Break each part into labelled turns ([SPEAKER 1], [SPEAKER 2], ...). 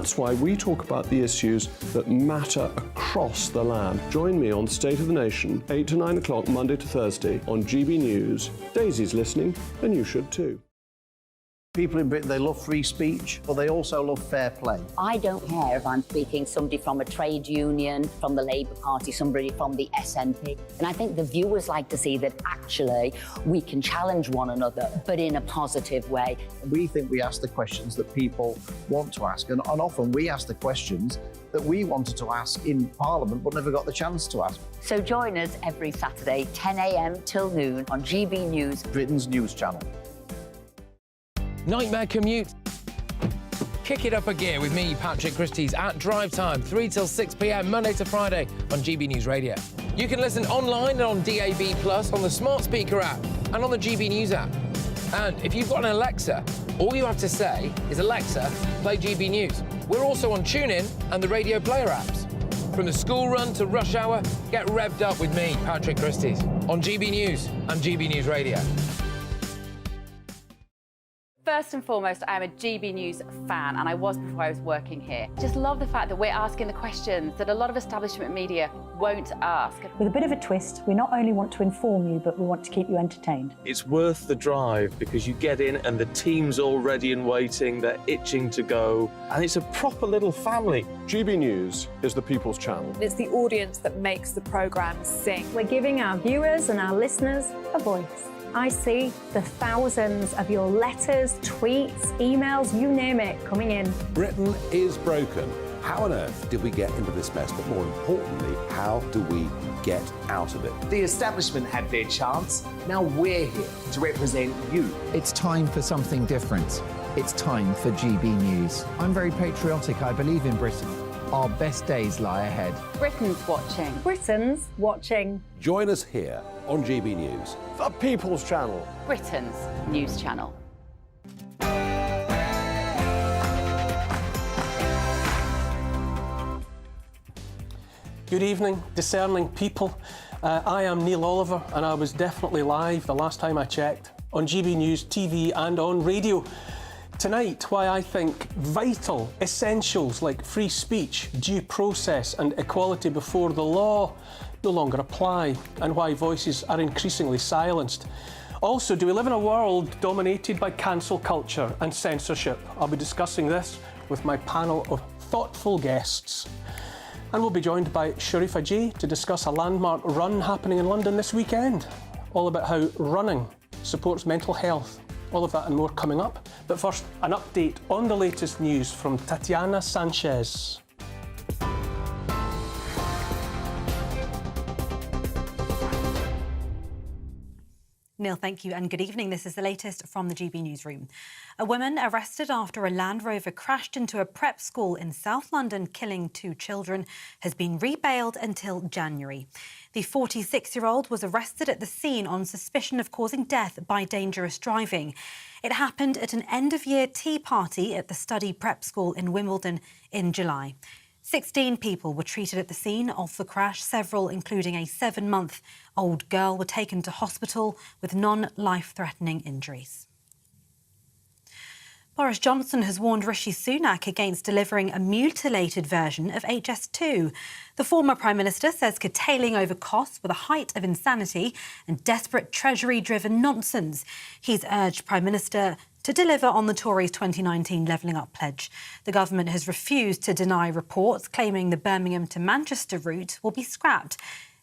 [SPEAKER 1] That's why we talk about the issues that matter across the land. Join me on State of the Nation, 8 to 9 o'clock, Monday to Thursday on GB News. Daisy's listening, and you should too.
[SPEAKER 2] People in Britain, they love free speech, but they also love fair play.
[SPEAKER 3] I don't care if I'm speaking somebody from a trade union, from the Labour Party, somebody from the SNP. And I think the viewers like to see that actually we can challenge one another, but in a positive way.
[SPEAKER 2] We think we ask the questions that people want to ask, and often we ask the questions that we wanted to ask in Parliament but never got the chance to ask.
[SPEAKER 3] So join us every Saturday, 10 a.m. till noon on GB News,
[SPEAKER 2] Britain's news channel.
[SPEAKER 4] Nightmare commute. Kick it up a gear with me, Patrick Christie's, at Drive Time, 3 till 6 p.m, Monday to Friday on GB News Radio. You can listen online and on DAB+, on the smart speaker app and on the GB News app. And if you've got an Alexa, all you have to say is, Alexa, play GB News. We're also on TuneIn and the Radio Player apps. From the school run to rush hour, get revved up with me, Patrick Christie's, on GB News and GB News Radio.
[SPEAKER 5] First and foremost, I am a GB News fan, and I was before I was working here. Just love the fact that we're asking the questions that a lot of establishment media won't ask.
[SPEAKER 6] With a bit of a twist, we not only want to inform you, but we want to keep you entertained.
[SPEAKER 7] It's worth the drive because you get in and the team's all ready and waiting, they're itching to go, and it's a proper little family.
[SPEAKER 1] GB News is the people's channel.
[SPEAKER 8] It's the audience that makes the programme sing.
[SPEAKER 6] We're giving our viewers and our listeners a voice. I see the thousands of your letters, tweets, emails, you name it, coming in.
[SPEAKER 9] Britain is broken. How on earth did we get into this mess? But more importantly, how do we get out of it?
[SPEAKER 10] The establishment had their chance. Now we're here to represent you.
[SPEAKER 11] It's time for something different. It's time for GB News. I'm very patriotic. I believe in Britain. Our best days lie ahead.
[SPEAKER 5] Britain's watching.
[SPEAKER 6] Britain's watching.
[SPEAKER 9] Join us here on GB News.
[SPEAKER 1] The people's channel.
[SPEAKER 5] Britain's news channel.
[SPEAKER 12] Good evening, discerning people. I am Neil Oliver, and I was definitely live the last time I checked on GB News TV and on radio. Tonight, why I think vital essentials like free speech, due process and equality before the law no longer apply, and why voices are increasingly silenced. Also, do we live in a world dominated by cancel culture and censorship? I'll be discussing this with my panel of thoughtful guests. And we'll be joined by Sharifa J to discuss a landmark run happening in London this weekend, all about how running supports mental health. All of that and more coming up. But first, an update on the latest news from Tatiana Sanchez.
[SPEAKER 13] Neil, thank you and good evening. This is the latest from the GB Newsroom. A woman arrested after a Land Rover crashed into a prep school in South London, killing 2 children, has been rebailed until January. The 46-year-old was arrested at the scene on suspicion of causing death by dangerous driving. It happened at an end-of-year tea party at the Study Prep School in Wimbledon in July. 16 people were treated at the scene of the crash. Several, including a 7-month-old girl, were taken to hospital with non-life-threatening injuries. Boris Johnson has warned Rishi Sunak against delivering a mutilated version of HS2. The former Prime Minister says curtailing over costs were the height of insanity and desperate Treasury-driven nonsense. He's urged Prime Minister to deliver on the Tories' 2019 levelling up pledge. The government has refused to deny reports claiming the Birmingham to Manchester route will be scrapped.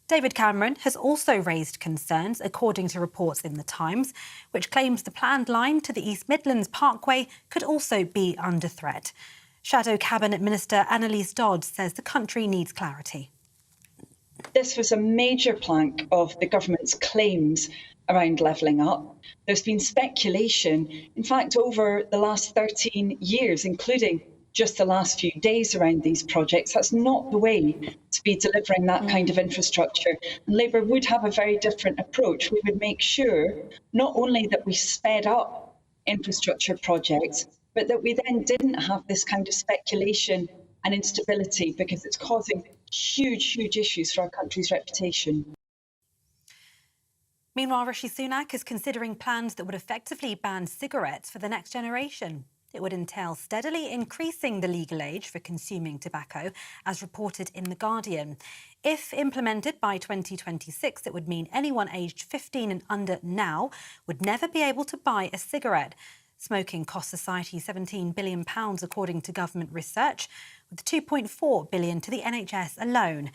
[SPEAKER 13] David Cameron has also raised concerns, according to reports in The Times, which claims the planned line to the East Midlands Parkway could also be under threat. Shadow Cabinet Minister Annalise Dodds says the country needs clarity.
[SPEAKER 14] This was a major plank of the government's claims around levelling up. There's been speculation, in fact, over the last 13 years, including just the last few days around these projects. That's not the way to be delivering that kind of infrastructure. And Labour would have a very different approach. We would make sure not only that we sped up infrastructure projects, but that we then didn't have this kind of speculation and instability, because it's causing huge, huge issues for our country's reputation.
[SPEAKER 13] Meanwhile, Rishi Sunak is considering plans that would effectively ban cigarettes for the next generation. It would entail steadily increasing the legal age for consuming tobacco, as reported in The Guardian. If implemented by 2026, it would mean anyone aged 15 and under now would never be able to buy a cigarette. Smoking costs society £17 billion, according to government research, with £2.4 billion to the NHS alone.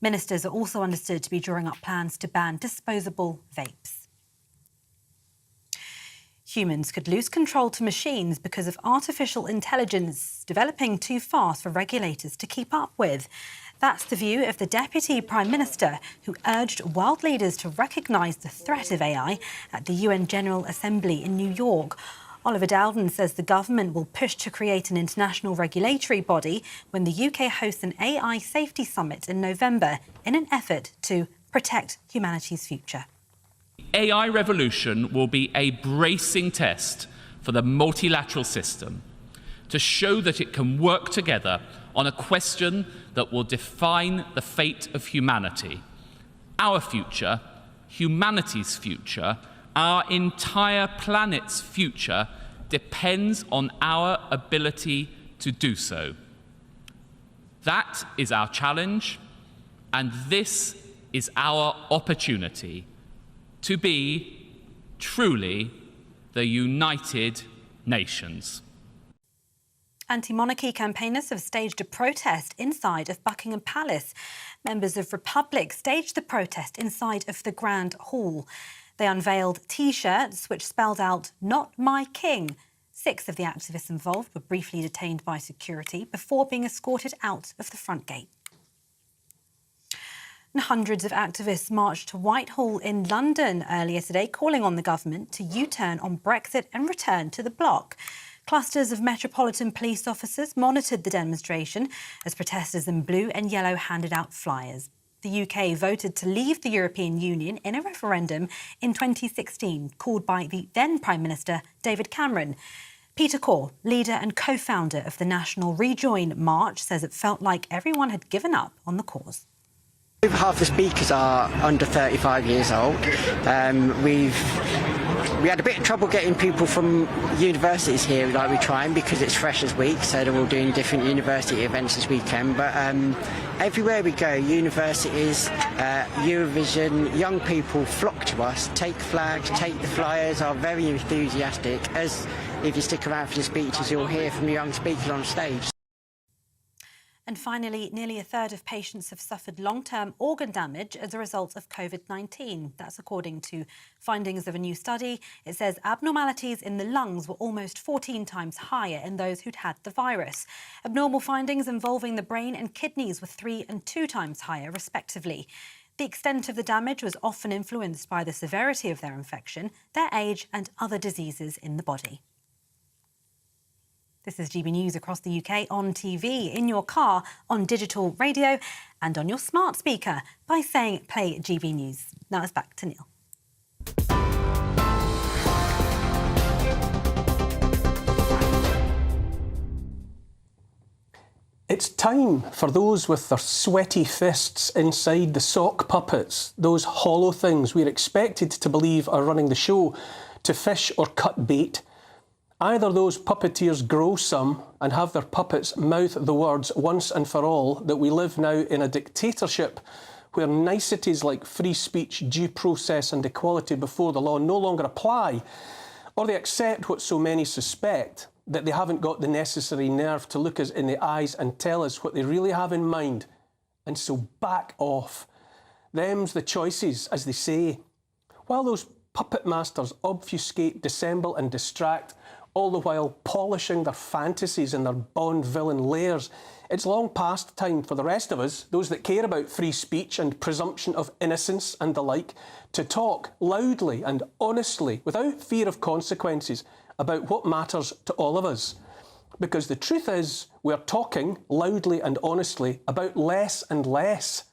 [SPEAKER 13] Ministers are also understood to be drawing up plans to ban disposable vapes. Humans could lose control to machines because of artificial intelligence developing too fast for regulators to keep up with. That's the view of the Deputy Prime Minister, who urged world leaders to recognise the threat of AI at the UN General Assembly in New York. Oliver Dowden says the government will push to create an international regulatory body when the UK hosts an AI safety summit in November in an effort to protect humanity's future.
[SPEAKER 15] AI revolution will be a bracing test for the multilateral system to show that it can work together on a question that will define the fate of humanity. Our future, humanity's future, our entire planet's future depends on our ability to do so. That is our challenge, and this is our opportunity to be truly the United Nations.
[SPEAKER 13] Anti-monarchy campaigners have staged a protest inside of Buckingham Palace. Members of Republic staged the protest inside of the Grand Hall. They unveiled T-shirts which spelled out, "Not my king." 6 of the activists involved were briefly detained by security before being escorted out of the front gate. And hundreds of activists marched to Whitehall in London earlier today, calling on the government to U-turn on Brexit and return to the bloc. Clusters of Metropolitan Police officers monitored the demonstration as protesters in blue and yellow handed out flyers. The UK voted to leave the European Union in a referendum in 2016, called by the then Prime Minister David Cameron. Peter Core, leader and co-founder of the National Rejoin March, says it felt like everyone had given up on the cause.
[SPEAKER 16] Half the speakers are under 35 years old. We had a bit of trouble getting people from universities here, like we're trying, because it's Freshers' Week, so they're all doing different university events this weekend. But everywhere we go, universities, Eurovision, young people flock to us, take flags, take the flyers, are very enthusiastic. As if you stick around for the speeches, you'll hear from young speakers on stage.
[SPEAKER 13] And finally, nearly a third of patients have suffered long-term organ damage as a result of COVID-19. That's according to findings of a new study. It says abnormalities in the lungs were almost 14 times higher in those who'd had the virus. Abnormal findings involving the brain and kidneys were 3 and 2 times higher, respectively. The extent of the damage was often influenced by the severity of their infection, their age and other diseases in the body. This is GB News across the UK on TV, in your car, on digital radio and on your smart speaker by saying play GB News. Now it's back to Neil.
[SPEAKER 12] It's time for those with their sweaty fists inside the sock puppets, those hollow things we're expected to believe are running the show, to fish or cut bait. Either those puppeteers grow some and have their puppets mouth the words once and for all that we live now in a dictatorship where niceties like free speech, due process and equality before the law no longer apply, or they accept what so many suspect, that they haven't got the necessary nerve to look us in the eyes and tell us what they really have in mind, and so back off. Them's the choices, as they say. While those puppet masters obfuscate, dissemble and distract, all the while polishing their fantasies in their Bond villain lairs, it's long past time for the rest of us, those that care about free speech and presumption of innocence and the like, to talk loudly and honestly, without fear of consequences, about what matters to all of us. Because the truth is, we're talking loudly and honestly about less and less.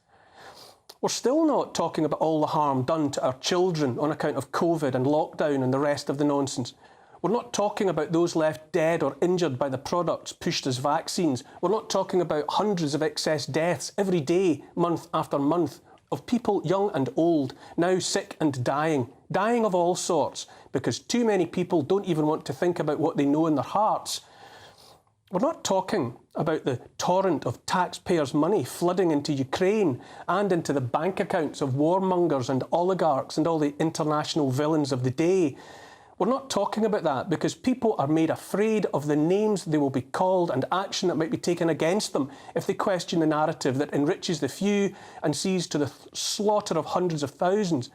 [SPEAKER 12] We're still not talking about all the harm done to our children on account of COVID and lockdown and the rest of the nonsense. We're not talking about those left dead or injured by the products pushed as vaccines. We're not talking about hundreds of excess deaths every day, month after month, of people young and old, now sick and dying of all sorts, because too many people don't even want to think about what they know in their hearts. We're not talking about the torrent of taxpayers' money flooding into Ukraine and into the bank accounts of warmongers and oligarchs and all the international villains of the day. We're not talking about that because people are made afraid of the names they will be called and action that might be taken against them if they question the narrative that enriches the few and sees to the slaughter of hundreds of thousands.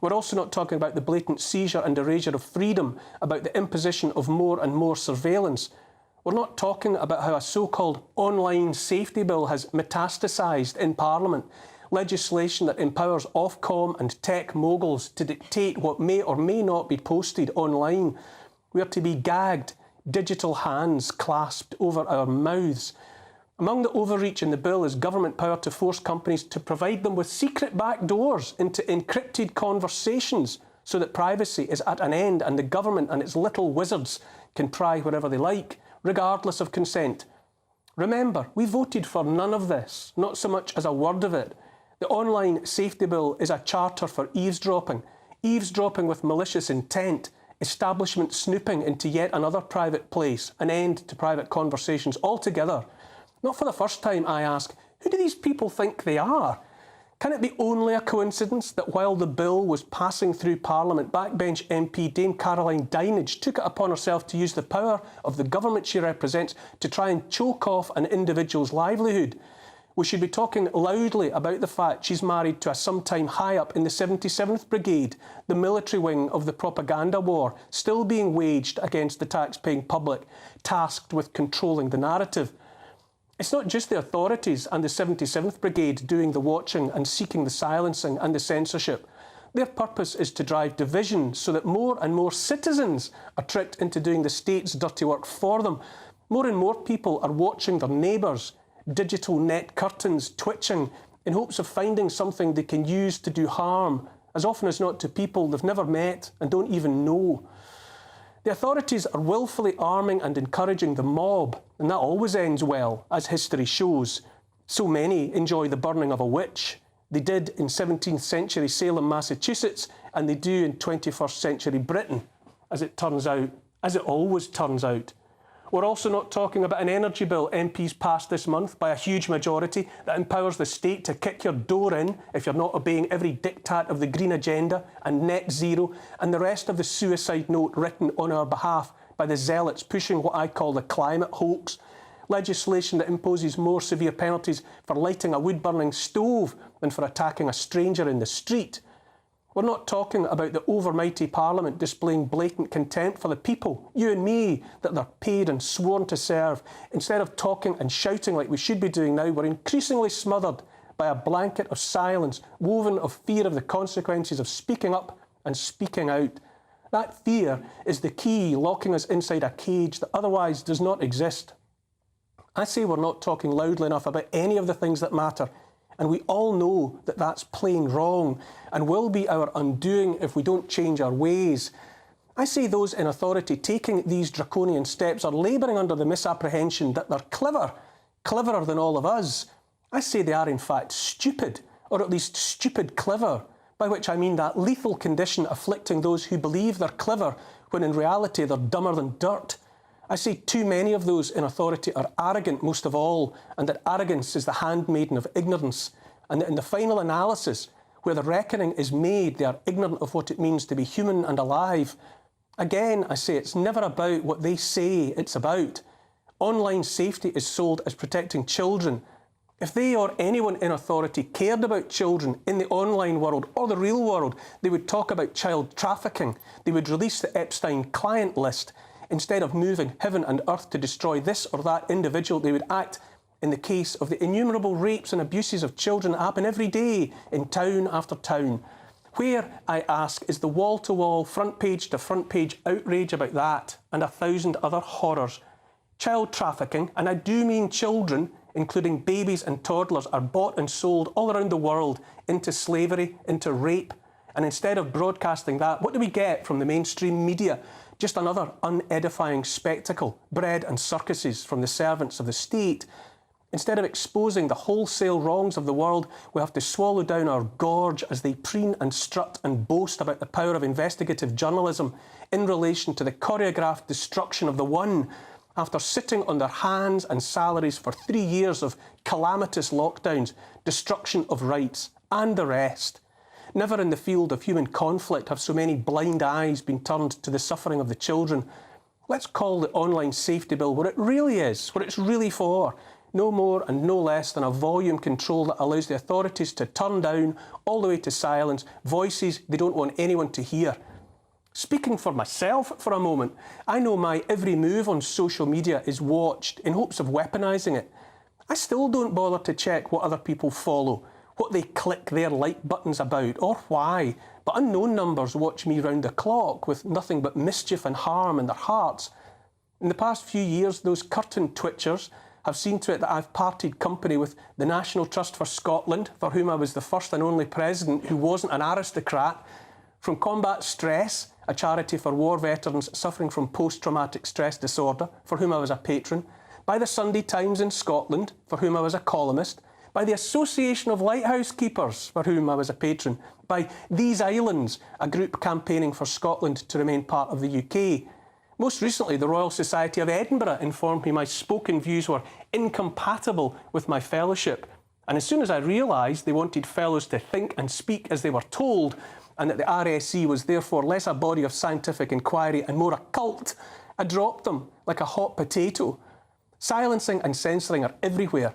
[SPEAKER 12] We're also not talking about the blatant seizure and erasure of freedom, about the imposition of more and more surveillance. We're not talking about how a so-called online safety bill has metastasised in Parliament, legislation that empowers Ofcom and tech moguls to dictate what may or may not be posted online. We are to be gagged, digital hands clasped over our mouths. Among the overreach in the bill is government power to force companies to provide them with secret back doors into encrypted conversations so that privacy is at an end and the government and its little wizards can pry wherever they like, regardless of consent. Remember, we voted for none of this, not so much as a word of it. The online safety bill is a charter for eavesdropping with malicious intent, establishment snooping into yet another private place, an end to private conversations altogether. Not for the first time, I ask, who do these people think they are? Can it be only a coincidence that while the bill was passing through Parliament, backbench MP Dame Caroline Dinenage took it upon herself to use the power of the government she represents to try and choke off an individual's livelihood? We should be talking loudly about the fact she's married to a sometime high up in the 77th Brigade, the military wing of the propaganda war, still being waged against the tax-paying public, tasked with controlling the narrative. It's not just the authorities and the 77th Brigade doing the watching and seeking the silencing and the censorship. Their purpose is to drive division so that more and more citizens are tricked into doing the state's dirty work for them. More and more people are watching their neighbours, digital net curtains twitching in hopes of finding something they can use to do harm, as often as not to people they've never met and don't even know. The authorities are willfully arming and encouraging the mob, and that always ends well, as history shows. So many enjoy the burning of a witch. They did in 17th century Salem, Massachusetts, and they do in 21st century Britain, as it turns out, as it always turns out. We're also not talking about an energy bill MPs passed this month by a huge majority that empowers the state to kick your door in if you're not obeying every diktat of the green agenda and net zero and the rest of the suicide note written on our behalf by the zealots pushing what I call the climate hoax. Legislation that imposes more severe penalties for lighting a wood-burning stove than for attacking a stranger in the street. We're not talking about the overmighty Parliament displaying blatant contempt for the people, you and me, that they're paid and sworn to serve. Instead of talking and shouting like we should be doing now, we're increasingly smothered by a blanket of silence, woven of fear of the consequences of speaking up and speaking out. That fear is the key locking us inside a cage that otherwise does not exist. I say we're not talking loudly enough about any of the things that matter. And we all know that that's plain wrong and will be our undoing if we don't change our ways. I say those in authority taking these draconian steps are labouring under the misapprehension that they're clever, cleverer than all of us. I say they are in fact stupid, or at least stupid clever, by which I mean that lethal condition afflicting those who believe they're clever when in reality they're dumber than dirt. I say too many of those in authority are arrogant most of all, and that arrogance is the handmaiden of ignorance, and that in the final analysis, where the reckoning is made, they are ignorant of what it means to be human and alive. Again, I say it's never about what they say it's about. Online safety is sold as protecting children. If they or anyone in authority cared about children in the online world or the real world, they would talk about child trafficking. They would release the Epstein client list. Instead of moving heaven and earth to destroy this or that individual, they would act in the case of the innumerable rapes and abuses of children that happen every day in town after town. Where, I ask, is the wall-to-wall, front-page-to-front page outrage about that and 1,000 other horrors? Child trafficking, and I do mean children, including babies and toddlers, are bought and sold all around the world into slavery, into rape. And instead of broadcasting that, what do we get from the mainstream media? Just another unedifying spectacle, bread and circuses from the servants of the state. Instead of exposing the wholesale wrongs of the world, we have to swallow down our gorge as they preen and strut and boast about the power of investigative journalism in relation to the choreographed destruction of the one, after sitting on their hands and salaries for 3 years of calamitous lockdowns, destruction of rights, and the rest. Never in the field of human conflict have so many blind eyes been turned to the suffering of the children. Let's call the online safety bill what it really is, what it's really for. No more and no less than a volume control that allows the authorities to turn down, all the way to silence, voices they don't want anyone to hear. Speaking for myself for a moment, I know my every move on social media is watched in hopes of weaponising it. I still don't bother to check what other people follow, what they click their like buttons about, or why, but unknown numbers watch me round the clock with nothing but mischief and harm in their hearts. In the past few years, those curtain twitchers have seen to it that I've parted company with the National Trust for Scotland, for whom I was the first and only president who wasn't an aristocrat, from Combat Stress, a charity for war veterans suffering from post-traumatic stress disorder, for whom I was a patron, by the Sunday Times in Scotland, for whom I was a columnist, by the Association of Lighthouse Keepers, for whom I was a patron, by These Islands, a group campaigning for Scotland to remain part of the UK. Most recently, the Royal Society of Edinburgh informed me my spoken views were incompatible with my fellowship. And as soon as I realised they wanted fellows to think and speak as they were told, and that the RSE was therefore less a body of scientific inquiry and more a cult, I dropped them like a hot potato. Silencing and censoring are everywhere.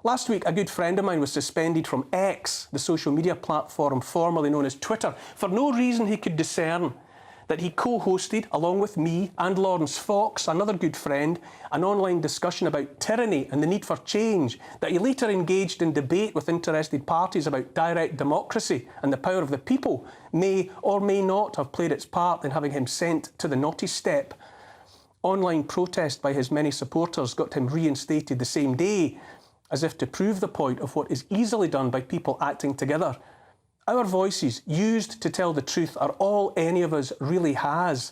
[SPEAKER 12] Last week, a good friend of mine was suspended from X, the social media platform formerly known as Twitter, for no reason he could discern. That he co-hosted, along with me and Lawrence Fox, another good friend, an online discussion about tyranny and the need for change, that he later engaged in debate with interested parties about direct democracy and the power of the people, may or may not have played its part in having him sent to the naughty step. Online protest by his many supporters got him reinstated the same day, as if to prove the point of what is easily done by people acting together. Our voices, used to tell the truth, are all any of us really has.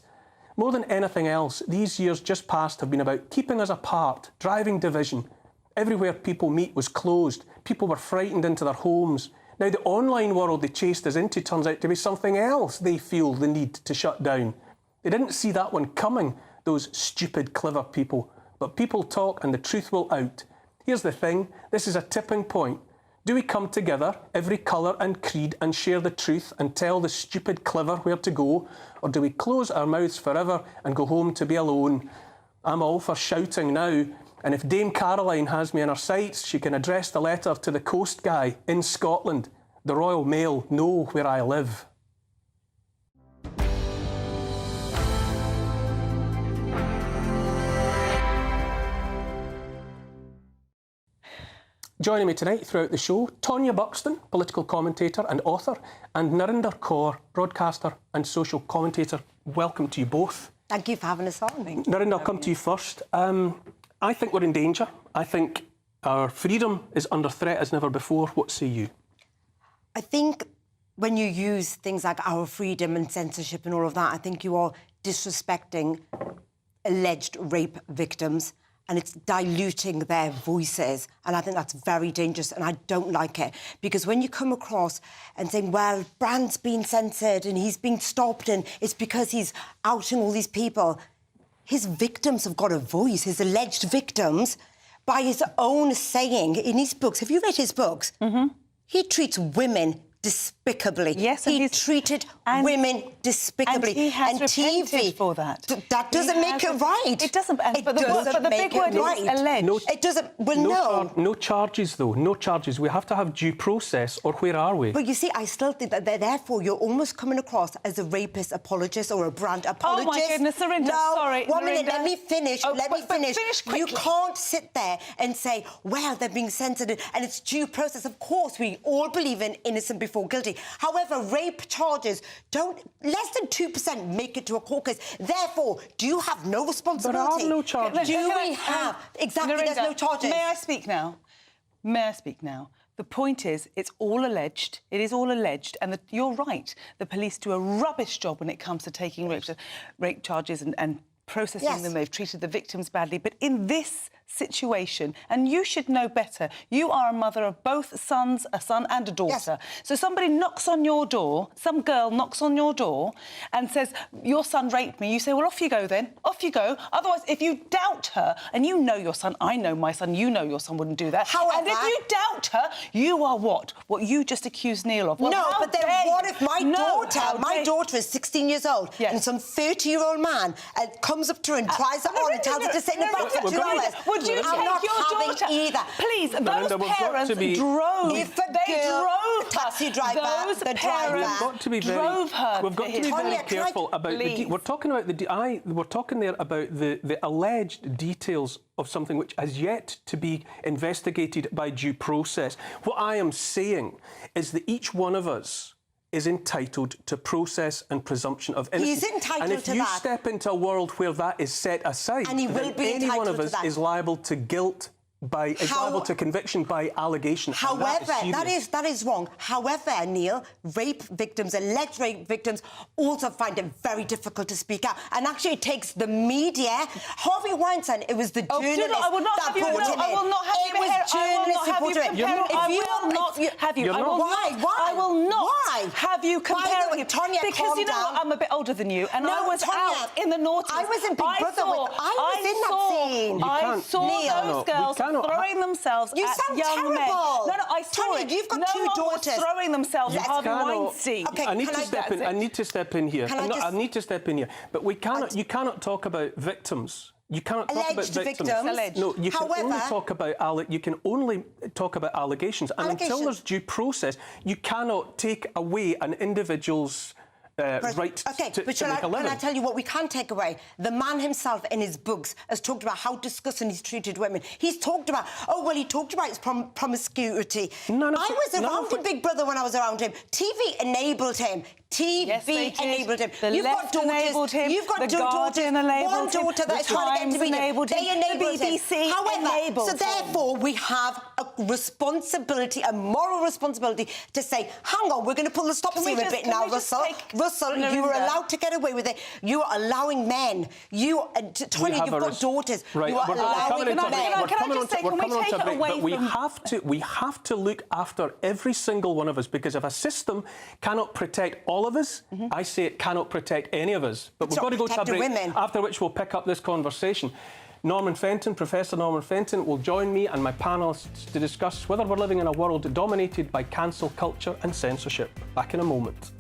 [SPEAKER 12] More than anything else, these years just past have been about keeping us apart, driving division. Everywhere people meet was closed. People were frightened into their homes. Now the online world they chased us into turns out to be something else they feel the need to shut down. They didn't see that one coming, those stupid, clever people. But people talk and the truth will out. Here's the thing, this is a tipping point. Do we come together, every colour and creed, and share the truth and tell the stupid clever where to go? Or do we close our mouths forever and go home to be alone? I'm all for shouting now, and if Dame Caroline has me in her sights, she can address the letter to the coast guy in Scotland. The Royal Mail know where I live. Joining me tonight throughout the show, Tonya Buxton, political commentator and author, and Narinder Kaur, broadcaster and social commentator. Welcome to you both.
[SPEAKER 17] Thank you for having us on.
[SPEAKER 12] Narinder, I'll come to you first. I think we're in danger. I think our freedom is under threat as never before. What say you?
[SPEAKER 17] I think when you use things like our freedom and censorship and all of that, I think you are disrespecting alleged rape victims, and it's diluting their voices. And I think that's very dangerous, and I don't like it. Because when you come across and saying, well, Brand's been censored and he's been stopped and it's because he's outing all these people, his victims have got a voice, his alleged victims, by his own saying in his books. Have you read his books? Mm-hmm. He treats women despicably. Yes, he treated women despicably. And
[SPEAKER 18] he has repented for that.
[SPEAKER 17] That doesn't make it right.
[SPEAKER 18] It doesn't. But the big word is alleged.
[SPEAKER 17] It doesn't. Well,
[SPEAKER 12] no charges, though. No charges. We have to have due process, or where are we?
[SPEAKER 17] But you see, I still think that therefore you're almost coming across as a rapist apologist or a Brand apologist.
[SPEAKER 18] Oh my goodness, Narinder,
[SPEAKER 17] no,
[SPEAKER 18] sorry.
[SPEAKER 17] One minute, let me finish. Let me finish. You
[SPEAKER 18] quickly.
[SPEAKER 17] can't sit there and say, well, they're being censored and it's due process. Of course, we all believe in innocent before guilty. However, rape charges don't, less than 2% make it to a court case. Therefore, do you have no responsibility?
[SPEAKER 12] There are no charges.
[SPEAKER 17] Do we have? Exactly,
[SPEAKER 18] Narinder,
[SPEAKER 17] there's no charges.
[SPEAKER 18] May I speak now? May I speak now? The point is, it's all alleged. It is all alleged. And you're right. The police do a rubbish job when it comes to taking rape charges and processing them. They've treated the victims badly. But in this situation, and you should know better. You are a mother of both sons, a son and a daughter. So somebody knocks on your door, some girl knocks on your door and says, your son raped me. You say, well, off you go then. Off you go. Otherwise, if you doubt her, and you know your son, I know my son, you know your son wouldn't do that.
[SPEAKER 17] However,
[SPEAKER 18] and if you doubt her, you are what? What you just accused Neil of. Well,
[SPEAKER 17] no, but then what if my daughter is 16 years old and some 30-year-old man comes up to her and tries her on and tells her to sit in the back for 2 hours?
[SPEAKER 18] Would you take your daughter?
[SPEAKER 17] Either.
[SPEAKER 18] Please, those parents drove.
[SPEAKER 17] If a girl, taxi driver, the driver
[SPEAKER 18] drove her.
[SPEAKER 12] We've got to be very careful about we're talking about we're talking there about the alleged details of something which has yet to be investigated by due process. What I am saying is that each one of us is entitled to process and presumption of innocence.
[SPEAKER 17] He's entitled
[SPEAKER 12] and if
[SPEAKER 17] to
[SPEAKER 12] you
[SPEAKER 17] that.
[SPEAKER 12] step into a world where that is set aside,
[SPEAKER 17] and he will be
[SPEAKER 12] any one of
[SPEAKER 17] entitled
[SPEAKER 12] us
[SPEAKER 17] to that.
[SPEAKER 12] is liable to guilt is liable to conviction by allegation.
[SPEAKER 17] However, that is wrong. However, Neil, rape victims, alleged rape victims, also find it very difficult to speak out. And actually, it takes the media. Harvey Weinstein, it was the journalist that brought him in.
[SPEAKER 18] I will not have you
[SPEAKER 17] It was journalists who brought him in.
[SPEAKER 18] I will not have you.
[SPEAKER 17] Why?
[SPEAKER 18] I will not
[SPEAKER 17] Why?
[SPEAKER 18] have you comparing it.
[SPEAKER 17] Tonya,
[SPEAKER 18] because you know what? I'm a bit older than you, and I was out in the noughties.
[SPEAKER 17] I was in Big Brother. I was in that scene.
[SPEAKER 18] I saw those girls throwing themselves at young men. No, I saw it.
[SPEAKER 17] You've got
[SPEAKER 18] no
[SPEAKER 17] two
[SPEAKER 18] one
[SPEAKER 17] daughters.
[SPEAKER 18] Was throwing themselves at Harvey Weinstein.
[SPEAKER 17] Okay,
[SPEAKER 12] I need to step in here. I need to step in here. But you cannot talk about victims. You cannot talk about victims. No, you can only talk about allegations. And until there's due process, you cannot take away an individual's right to make a living.
[SPEAKER 17] Can I tell you what we can take away? The man himself in his books has talked about how disgusting he's treated women. He's talked about, he talked about his promiscuity. I was around in Big Brother when I was around him. TV enabled him. TV enabled him.
[SPEAKER 18] The Left enabled him.
[SPEAKER 17] You've got
[SPEAKER 18] the
[SPEAKER 17] two daughters.
[SPEAKER 18] Guardian enabled
[SPEAKER 17] One daughter
[SPEAKER 18] him.
[SPEAKER 17] that is trying to get into media. They enabled him.
[SPEAKER 18] The BBC
[SPEAKER 17] However,
[SPEAKER 18] enabled
[SPEAKER 17] so therefore we have a responsibility, a moral responsibility to say, hang on, we're going to pull the stops here a bit now, Russell. Russell, you were allowed to get away with it. You are allowing men. Tonya, you've got daughters.
[SPEAKER 12] Right.
[SPEAKER 17] You are allowing men.
[SPEAKER 12] But we have to look after every single one of us, because if a system cannot protect all of us, I say it cannot protect any of us. But we've got to go to a break, after which we'll pick up this conversation. Professor Norman Fenton will join me and my panellists to discuss whether we're living in a world dominated by cancel culture and censorship. Back in a moment.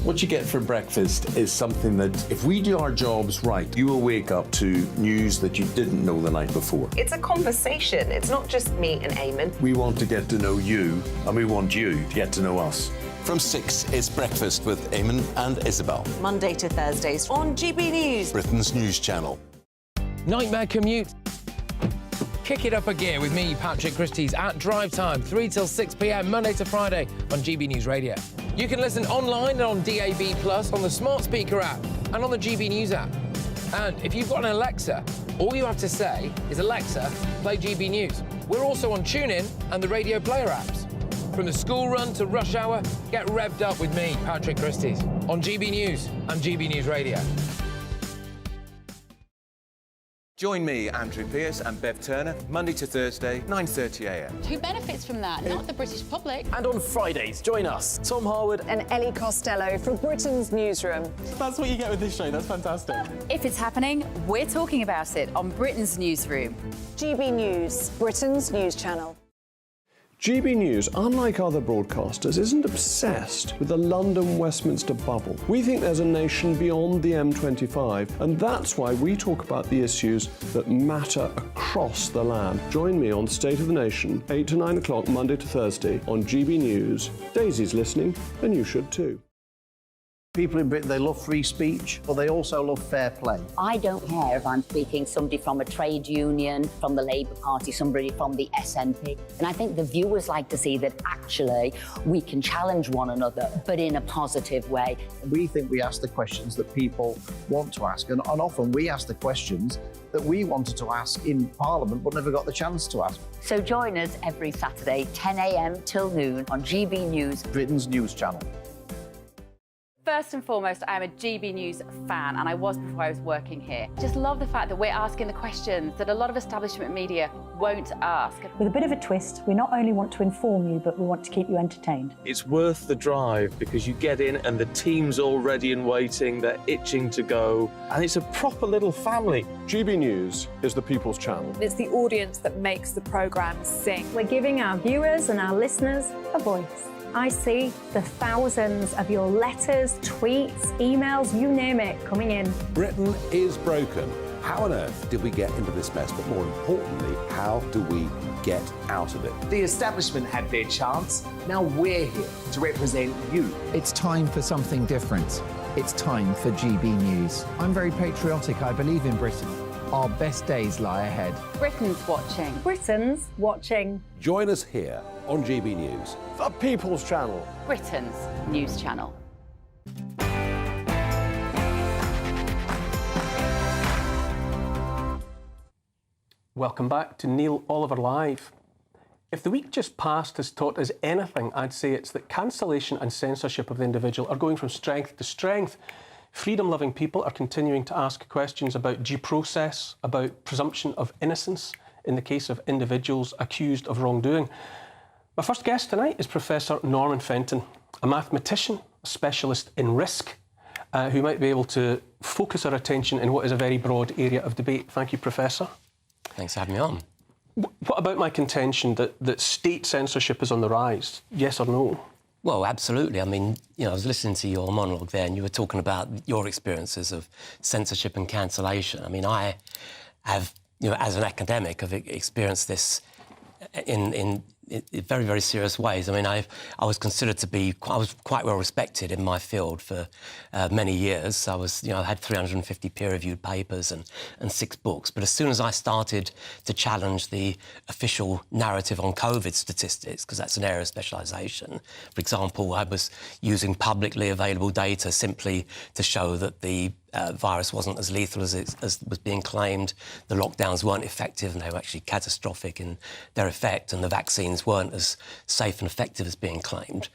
[SPEAKER 9] What you get for breakfast is something that, if we do our jobs right, you will wake up to news that you didn't know the night before.
[SPEAKER 19] It's a conversation. It's not just me and Eamon.
[SPEAKER 9] We want to get to know you, and we want you to get to know us. From 6, it's Breakfast with Eamon and Isabel.
[SPEAKER 19] Monday to Thursdays on GB News,
[SPEAKER 9] Britain's news channel.
[SPEAKER 4] Nightmare commute. Kick it up a gear with me, Patrick Christie's, at drive time, 3 till 6 p.m, Monday to Friday on GB News Radio. You can listen online and on DAB+, on the smart speaker app and on the GB News app. And if you've got an Alexa, all you have to say is, Alexa, play GB News. We're also on TuneIn and the Radio Player apps. From the school run to rush hour, get revved up with me, Patrick Christie's, on GB News and GB News Radio.
[SPEAKER 20] Join me, Andrew Pearce and Bev Turner, Monday to Thursday, 9:30am.
[SPEAKER 21] Who benefits from that? Not the British public.
[SPEAKER 22] And on Fridays, join us, Tom Harwood
[SPEAKER 23] and Ellie Costello from Britain's Newsroom.
[SPEAKER 22] That's what you get with this show. That's fantastic.
[SPEAKER 5] If it's happening, we're talking about it on Britain's Newsroom.
[SPEAKER 23] GB News, Britain's news channel.
[SPEAKER 1] GB News, unlike other broadcasters, isn't obsessed with the London-Westminster bubble. We think there's a nation beyond the M25, and that's why we talk about the issues that matter across the land. Join me on State of the Nation, 8 to 9 o'clock, Monday to Thursday, on GB News. Daisy's listening, and you should too.
[SPEAKER 2] People in Britain, they love free speech, but they also love fair play.
[SPEAKER 3] I don't care if I'm speaking somebody from a trade union, from the Labour Party, somebody from the SNP. And I think the viewers like to see that actually we can challenge one another, but in a positive way.
[SPEAKER 2] We think we ask the questions that people want to ask, and often we ask the questions that we wanted to ask in Parliament but never got the chance to ask.
[SPEAKER 3] So join us every Saturday, 10 a.m. till noon on GB News,
[SPEAKER 2] Britain's news channel.
[SPEAKER 5] First and foremost, I'm a GB News fan, and I was before I was working here. Just love the fact that we're asking the questions that a lot of establishment media won't ask.
[SPEAKER 7] With a bit of a twist, we not only want to inform you, but we want to keep you entertained.
[SPEAKER 8] It's worth the drive because you get in and the team's all ready and waiting, they're itching to go, and it's a proper little family.
[SPEAKER 1] GB News is the people's channel.
[SPEAKER 23] It's the audience that makes the programme sing.
[SPEAKER 6] We're giving our viewers and our listeners a voice. I see the thousands of your letters, tweets, emails, you name it, coming in.
[SPEAKER 10] Britain is broken. How on earth did we get into this mess? But more importantly, how do we get out of it?
[SPEAKER 24] The establishment had their chance. Now we're here to represent you.
[SPEAKER 11] It's time for something different. It's time for GB News. I'm very patriotic. I believe in Britain. Our best days lie ahead.
[SPEAKER 5] Britain's watching.
[SPEAKER 6] Britain's watching.
[SPEAKER 10] Join us here on GB News.
[SPEAKER 1] The people's channel.
[SPEAKER 5] Britain's news channel.
[SPEAKER 12] Welcome back to Neil Oliver Live. If the week just past has taught us anything, I'd say it's that cancellation and censorship of the individual are going from strength to strength. Freedom-loving people are continuing to ask questions about due process, about presumption of innocence in the case of individuals accused of wrongdoing. My first guest tonight is Professor Norman Fenton, a mathematician, a specialist in risk, who might be able to focus our attention in what is a very broad area of debate. Thank you, Professor.
[SPEAKER 25] Thanks for having me on.
[SPEAKER 12] What about my contention that state censorship is on the rise? Yes or no?
[SPEAKER 25] Well, absolutely. I mean, I was listening to your monologue there and you were talking about your experiences of censorship and cancellation. I mean, I have, as an academic, I've experienced this in very, very serious ways. I mean, I was considered to be, I was quite well respected in my field for many years. I was, I had 350 peer-reviewed papers and 6 books. But as soon as I started to challenge the official narrative on COVID statistics, because that's an area of specialisation, for example, I was using publicly available data simply to show that the virus wasn't as lethal as was being claimed. The lockdowns weren't effective and they were actually catastrophic in their effect, and the vaccines weren't as safe and effective as being claimed.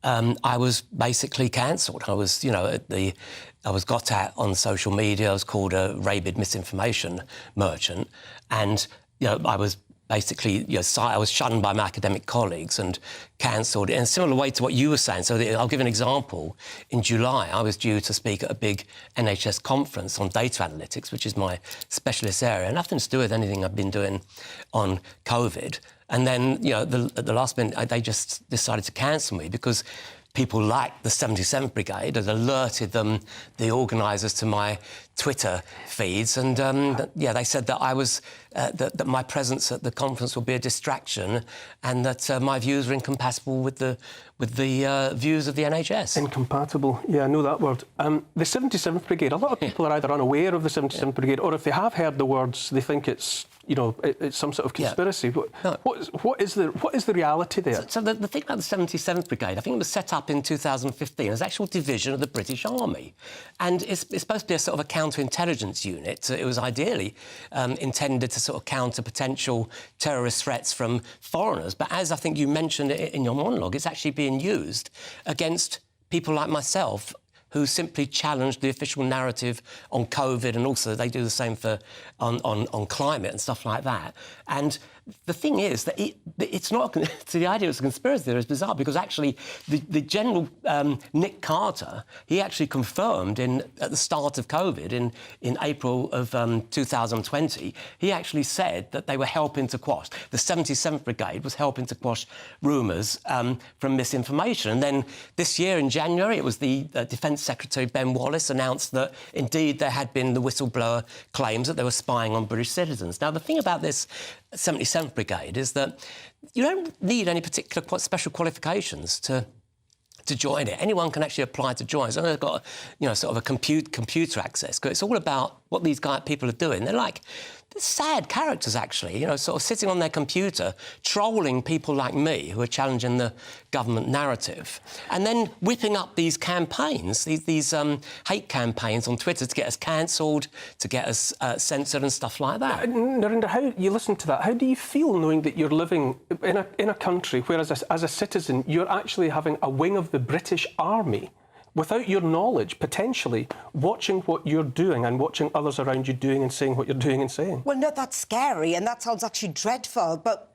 [SPEAKER 25] I was basically cancelled. I was, I was got at on social media. I was called a rabid misinformation merchant, and I was basically, I was shunned by my academic colleagues and cancelled in a similar way to what you were saying. So I'll give an example. In July, I was due to speak at a big NHS conference on data analytics, which is my specialist area, nothing to do with anything I've been doing on COVID. And then, at the last minute, they just decided to cancel me because people like the 77th Brigade had alerted them, the organisers, to my Twitter feeds, and they said that I was that my presence at the conference would be a distraction, and that my views were incompatible with the views of the NHS.
[SPEAKER 12] Incompatible, yeah, I know that word. The 77th Brigade. A lot of people are either unaware of the 77th Brigade, or if they have heard the words, they think it's it's some sort of conspiracy.
[SPEAKER 25] No.
[SPEAKER 12] What is the reality there?
[SPEAKER 25] So the thing about the 77th Brigade, I think it was set up in 2015 as an actual division of the British Army, and it's supposed to be a sort of a counterintelligence unit. So it was ideally intended to sort of counter potential terrorist threats from foreigners. But as I think you mentioned in your monologue, it's actually being used against people like myself who simply challenged the official narrative on COVID, and also they do the same on climate and stuff like that. And the thing is that it's not... So the idea it's a conspiracy theory is bizarre, because actually the General Nick Carter, he actually confirmed at the start of COVID, in April of 2020, he actually said that they were helping to quash, the 77th Brigade was helping to quash rumours from misinformation. And then this year in January, it was the Defence Secretary Ben Wallace announced that indeed there had been the whistleblower claims that they were spying on British citizens. Now, the thing about this 77th Brigade is that you don't need any particular special qualifications to join it. Anyone can actually apply to join. So they've got, sort of a computer access. It's all about what these people are doing. They're like sad characters, actually, sort of sitting on their computer, trolling people like me who are challenging the government narrative, and then whipping up these campaigns, these hate campaigns on Twitter to get us cancelled, to get us censored and stuff like that.
[SPEAKER 12] Narinder, how you listen to that? How do you feel knowing that you're living in a country where, as a citizen, you're actually having a wing of the British Army without your knowledge, potentially watching what you're doing and watching others around you doing and saying what you're doing and saying.
[SPEAKER 17] Well, no, that's scary, and that sounds actually dreadful, but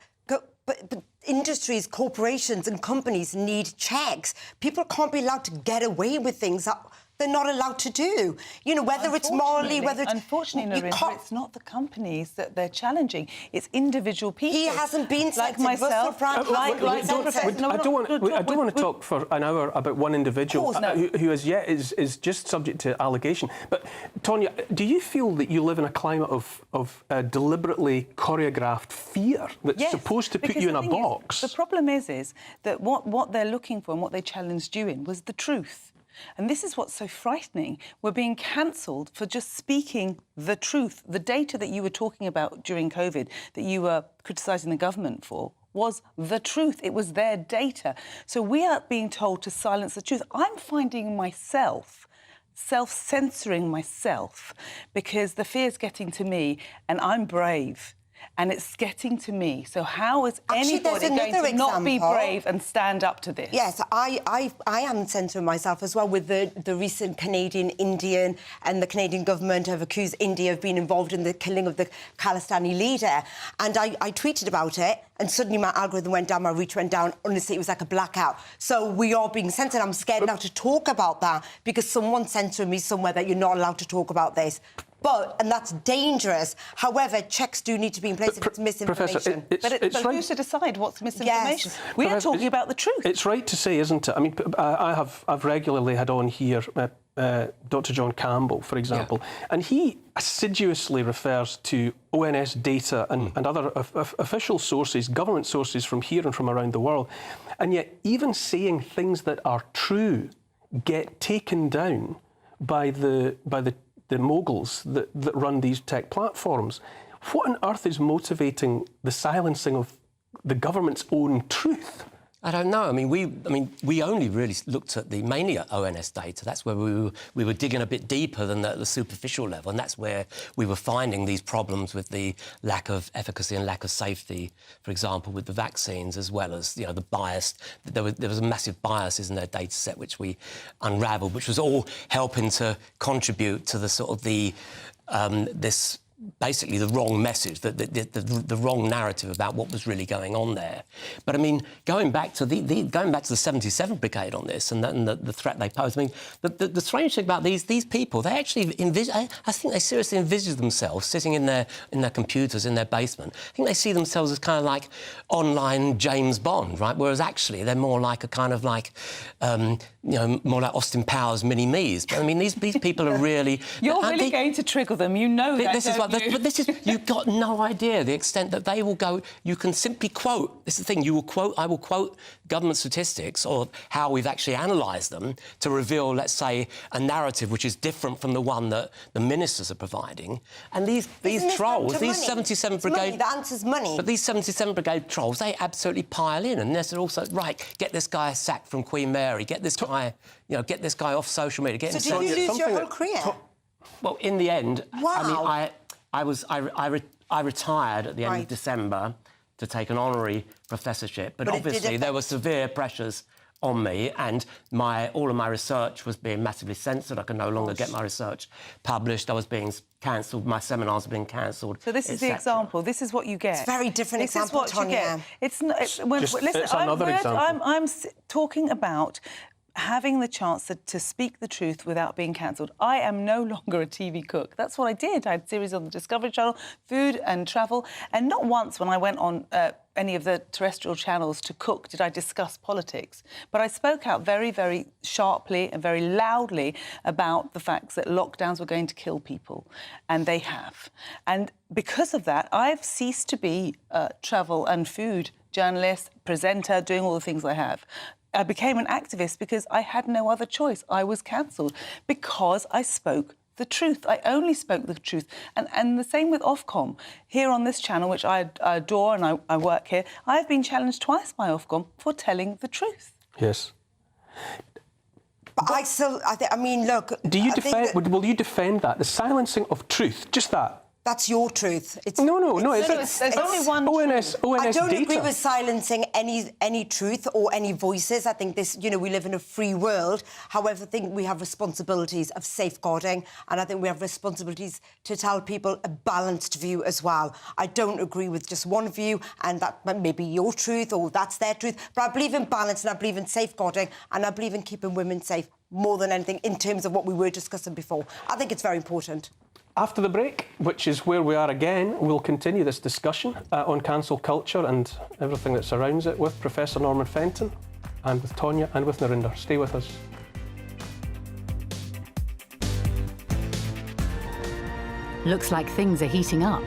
[SPEAKER 17] industries, corporations and companies need checks. People can't be allowed to get away with things that they're not allowed to do. You know, whether it's morally, whether it's...
[SPEAKER 13] Unfortunately, Narendra, it's not the companies that they're challenging. It's individual people.
[SPEAKER 17] He hasn't been
[SPEAKER 13] like myself.
[SPEAKER 12] I don't want to talk for an hour about one individual who as yet is just subject to allegation. But, Tonya, do you feel that you live in a climate of deliberately choreographed fear that's supposed to put you in a box?
[SPEAKER 13] The problem is that what they're looking for and what they challenged you in was the truth. And this is what's so frightening. We're being cancelled for just speaking the truth. The data that you were talking about during COVID, that you were criticising the government for, was the truth. It was their data. So we are being told to silence the truth. I'm finding myself self-censoring myself because the fear's getting to me and I'm brave. And it's getting to me. So how is anybody going to not be brave and stand up to this?
[SPEAKER 17] Yes, I am censoring myself as well with the recent Canadian-Indian and the Canadian government have accused India of being involved in the killing of the Khalistani leader. And I tweeted about it and suddenly my algorithm went down, my reach went down. Honestly, it was like a blackout. So we are being censored. I'm scared now to talk about that because someone's censoring me somewhere that you're not allowed to talk about this. And that's dangerous. However, checks do need to be in place if it's misinformation.
[SPEAKER 13] Professor, but who's to decide what's misinformation?
[SPEAKER 17] Yes.
[SPEAKER 13] We are talking about the truth.
[SPEAKER 12] It's right to say, isn't it? I mean, I've regularly had on here Dr. John Campbell, for example, and he assiduously refers to ONS data and other official sources, government sources from here and from around the world, and yet even saying things that are true get taken down by the moguls that run these tech platforms. What on earth is motivating the silencing of the government's own truth?
[SPEAKER 25] I don't know. I mean, we only really looked at mainly at ONS data. That's where we were digging a bit deeper than the superficial level, and that's where we were finding these problems with the lack of efficacy and lack of safety, for example, with the vaccines, as well as the bias. There was a massive biases in their data set which we unravelled, which was all helping to contribute to the sort of this. Basically the wrong message, the wrong narrative about what was really going on there. But I mean, going back to the 77th Brigade on this and the threat they pose. I mean, the strange thing about these people, they actually I think they seriously envisage themselves sitting in their computers in their basement. I think they see themselves as kind of like online James Bond, right? Whereas actually they're more like a kind of like more like Austin Powers mini-me's. But I mean, these people are really...
[SPEAKER 13] You're really going to trigger them, you know that,
[SPEAKER 25] this is what, but this is... You've got no idea the extent that they will go... You can simply quote... This is the thing, I will quote government statistics or how we've actually analysed them to reveal, let's say, a narrative which is different from the one that the ministers are providing. And these trolls, these 77 Brigade...
[SPEAKER 17] Money. The answer's money.
[SPEAKER 25] But these 77 Brigade trolls, they absolutely pile in. And they're also, right, get this guy sacked from Queen Mary, get this guy... get this guy off social media. Get
[SPEAKER 17] so did you lose your whole career?
[SPEAKER 25] Well, in the end,
[SPEAKER 17] wow.
[SPEAKER 25] I mean, I retired at the end of December to take an honorary professorship, but obviously there were severe pressures on me, and all of my research was being massively censored. I could no longer get my research published. I was being cancelled. My seminars were being cancelled.
[SPEAKER 13] So this is the example. This is what you get.
[SPEAKER 17] It's a very different example, Tonya.
[SPEAKER 13] It's not. Listen, I'm talking about having the chance to speak the truth without being cancelled. I am no longer a TV cook. That's what I did. I had series on the Discovery Channel, food and travel, and not once when I went on any of the terrestrial channels to cook did I discuss politics. But I spoke out very, very sharply and very loudly about the facts that lockdowns were going to kill people, and they have. And because of that, I've ceased to be a travel and food journalist, presenter, doing all the things I have. I became an activist because I had no other choice. I was cancelled because I spoke the truth. I only spoke the truth. And the same with Ofcom. Here on this channel, which I adore and I work here, I've been challenged twice by Ofcom for telling the truth.
[SPEAKER 12] Yes.
[SPEAKER 17] But I mean, look...
[SPEAKER 12] Will you defend that? The silencing of truth, just that?
[SPEAKER 17] That's your truth.
[SPEAKER 12] It's only one. ONS
[SPEAKER 17] I don't
[SPEAKER 12] data.
[SPEAKER 17] agree with silencing any truth or any voices. I think we live in a free world. However, I think we have responsibilities of safeguarding, and I think we have responsibilities to tell people a balanced view as well. I don't agree with just one view, and that may be your truth or that's their truth. But I believe in balance, and I believe in safeguarding, and I believe in keeping women safe more than anything in terms of what we were discussing before. I think it's very important.
[SPEAKER 12] After the break, which is where we are again, we'll continue this discussion on cancel culture and everything that surrounds it with Professor Norman Fenton and with Tonya and with Narinder. Stay with us.
[SPEAKER 14] Looks like things are heating up.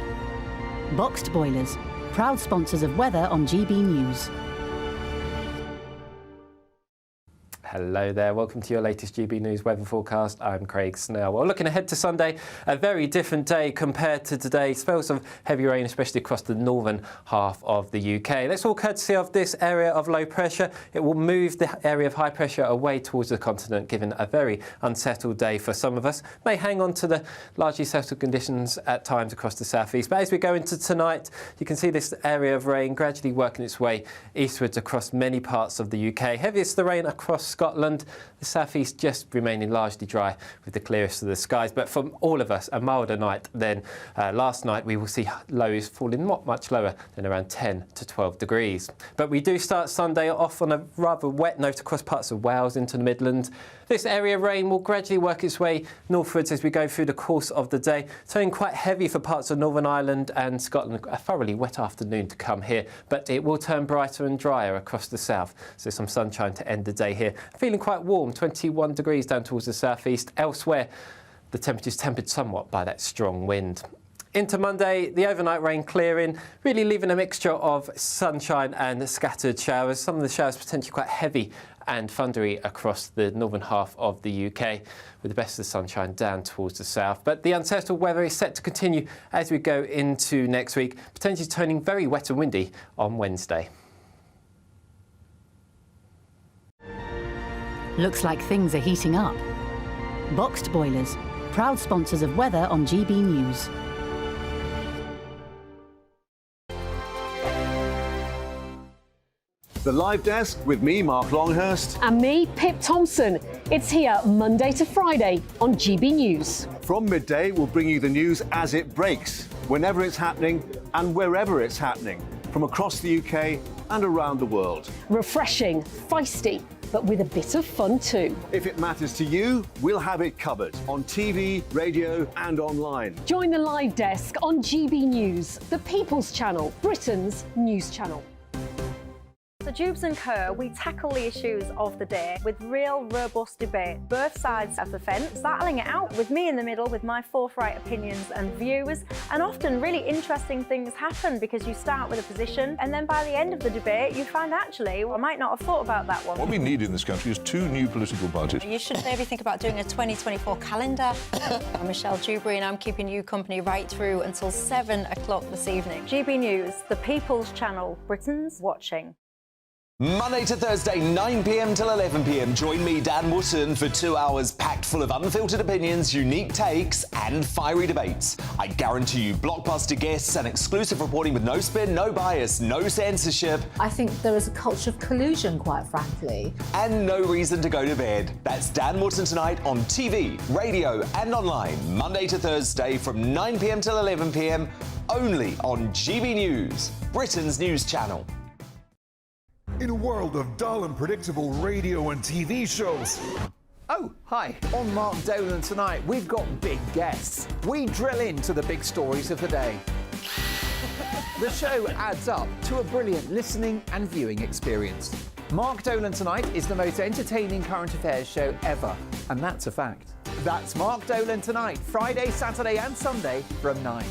[SPEAKER 14] Boxed boilers, proud sponsors of weather on GB News.
[SPEAKER 15] Hello there, welcome to your latest GB News weather forecast. I'm Craig Snell. Well, looking ahead to Sunday, a very different day compared to today. Spells of heavy rain, especially across the northern half of the UK. That's all courtesy of this area of low pressure. It will move the area of high pressure away towards the continent, giving a very unsettled day for some of us. May hang on to the largely settled conditions at times across the southeast. But as we go into tonight, you can see this area of rain gradually working its way eastwards across many parts of the UK. Heaviest the rain across Scotland, the southeast just remaining largely dry with the clearest of the skies. But for all of us, a milder night than last night. We will see lows falling not much lower than around 10 to 12 degrees. But we do start Sunday off on a rather wet note across parts of Wales into the Midlands. This area of rain will gradually work its way northwards as we go through the course of the day, turning quite heavy for parts of Northern Ireland and Scotland. A thoroughly wet afternoon to come here, but it will turn brighter and drier across the south. So some sunshine to end the day here. Feeling quite warm, 21 degrees down towards the southeast. Elsewhere, the temperature's tempered somewhat by that strong wind. Into Monday, the overnight rain clearing, really leaving a mixture of sunshine and scattered showers. Some of the showers potentially quite heavy and thundery across the northern half of the UK, with the best of the sunshine down towards the south. But the unsettled weather is set to continue as we go into next week, potentially turning very wet and windy on Wednesday.
[SPEAKER 14] Looks like things are heating up. Boxed boilers, proud sponsors of weather on GB News.
[SPEAKER 16] The Live Desk with me, Mark Longhurst.
[SPEAKER 18] And me, Pip Thompson. It's here Monday to Friday on GB News.
[SPEAKER 16] From midday, we'll bring you the news as it breaks, whenever it's happening and wherever it's happening, from across the UK and around the world.
[SPEAKER 18] Refreshing, feisty, but with a bit of fun too.
[SPEAKER 16] If it matters to you, we'll have it covered on TV, radio and online.
[SPEAKER 18] Join the Live Desk on GB News, the People's Channel, Britain's news channel.
[SPEAKER 6] So Jubes and Kerr, we tackle the issues of the day with real, robust debate, both sides of the fence, battling it out with me in the middle with my forthright opinions and views. And often really interesting things happen because you start with a position and then by the end of the debate you find actually, well, I might not have thought about that one.
[SPEAKER 19] What we need in this country is 2 new political parties.
[SPEAKER 26] You should maybe think about doing a 2024 calendar. I'm Michelle Dewberry and I'm keeping you company right through until 7 o'clock this evening.
[SPEAKER 6] GB News, the People's Channel, Britain's watching.
[SPEAKER 24] Monday to Thursday, 9 p.m. till 11 p.m. Join me, Dan Wootton, for 2 hours packed full of unfiltered opinions, unique takes and fiery debates. I guarantee you blockbuster guests and exclusive reporting with no spin, no bias, no censorship.
[SPEAKER 27] I think there is a culture of collusion, quite frankly.
[SPEAKER 24] And no reason to go to bed. That's Dan Wootton tonight on TV, radio and online. Monday to Thursday from 9 p.m. till 11 p.m. only on GB News, Britain's news channel.
[SPEAKER 28] In a world of dull and predictable radio and TV shows.
[SPEAKER 24] Oh, hi. On Mark Dolan tonight, we've got big guests. We drill into the big stories of the day. The show adds up to a brilliant listening and viewing experience. Mark Dolan Tonight is the most entertaining current affairs show ever, and that's a fact. That's Mark Dolan Tonight, Friday, Saturday and Sunday from 9.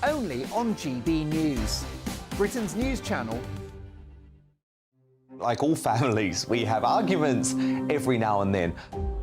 [SPEAKER 24] Only on GB News, Britain's news channel. Like all families, we have arguments every now and then,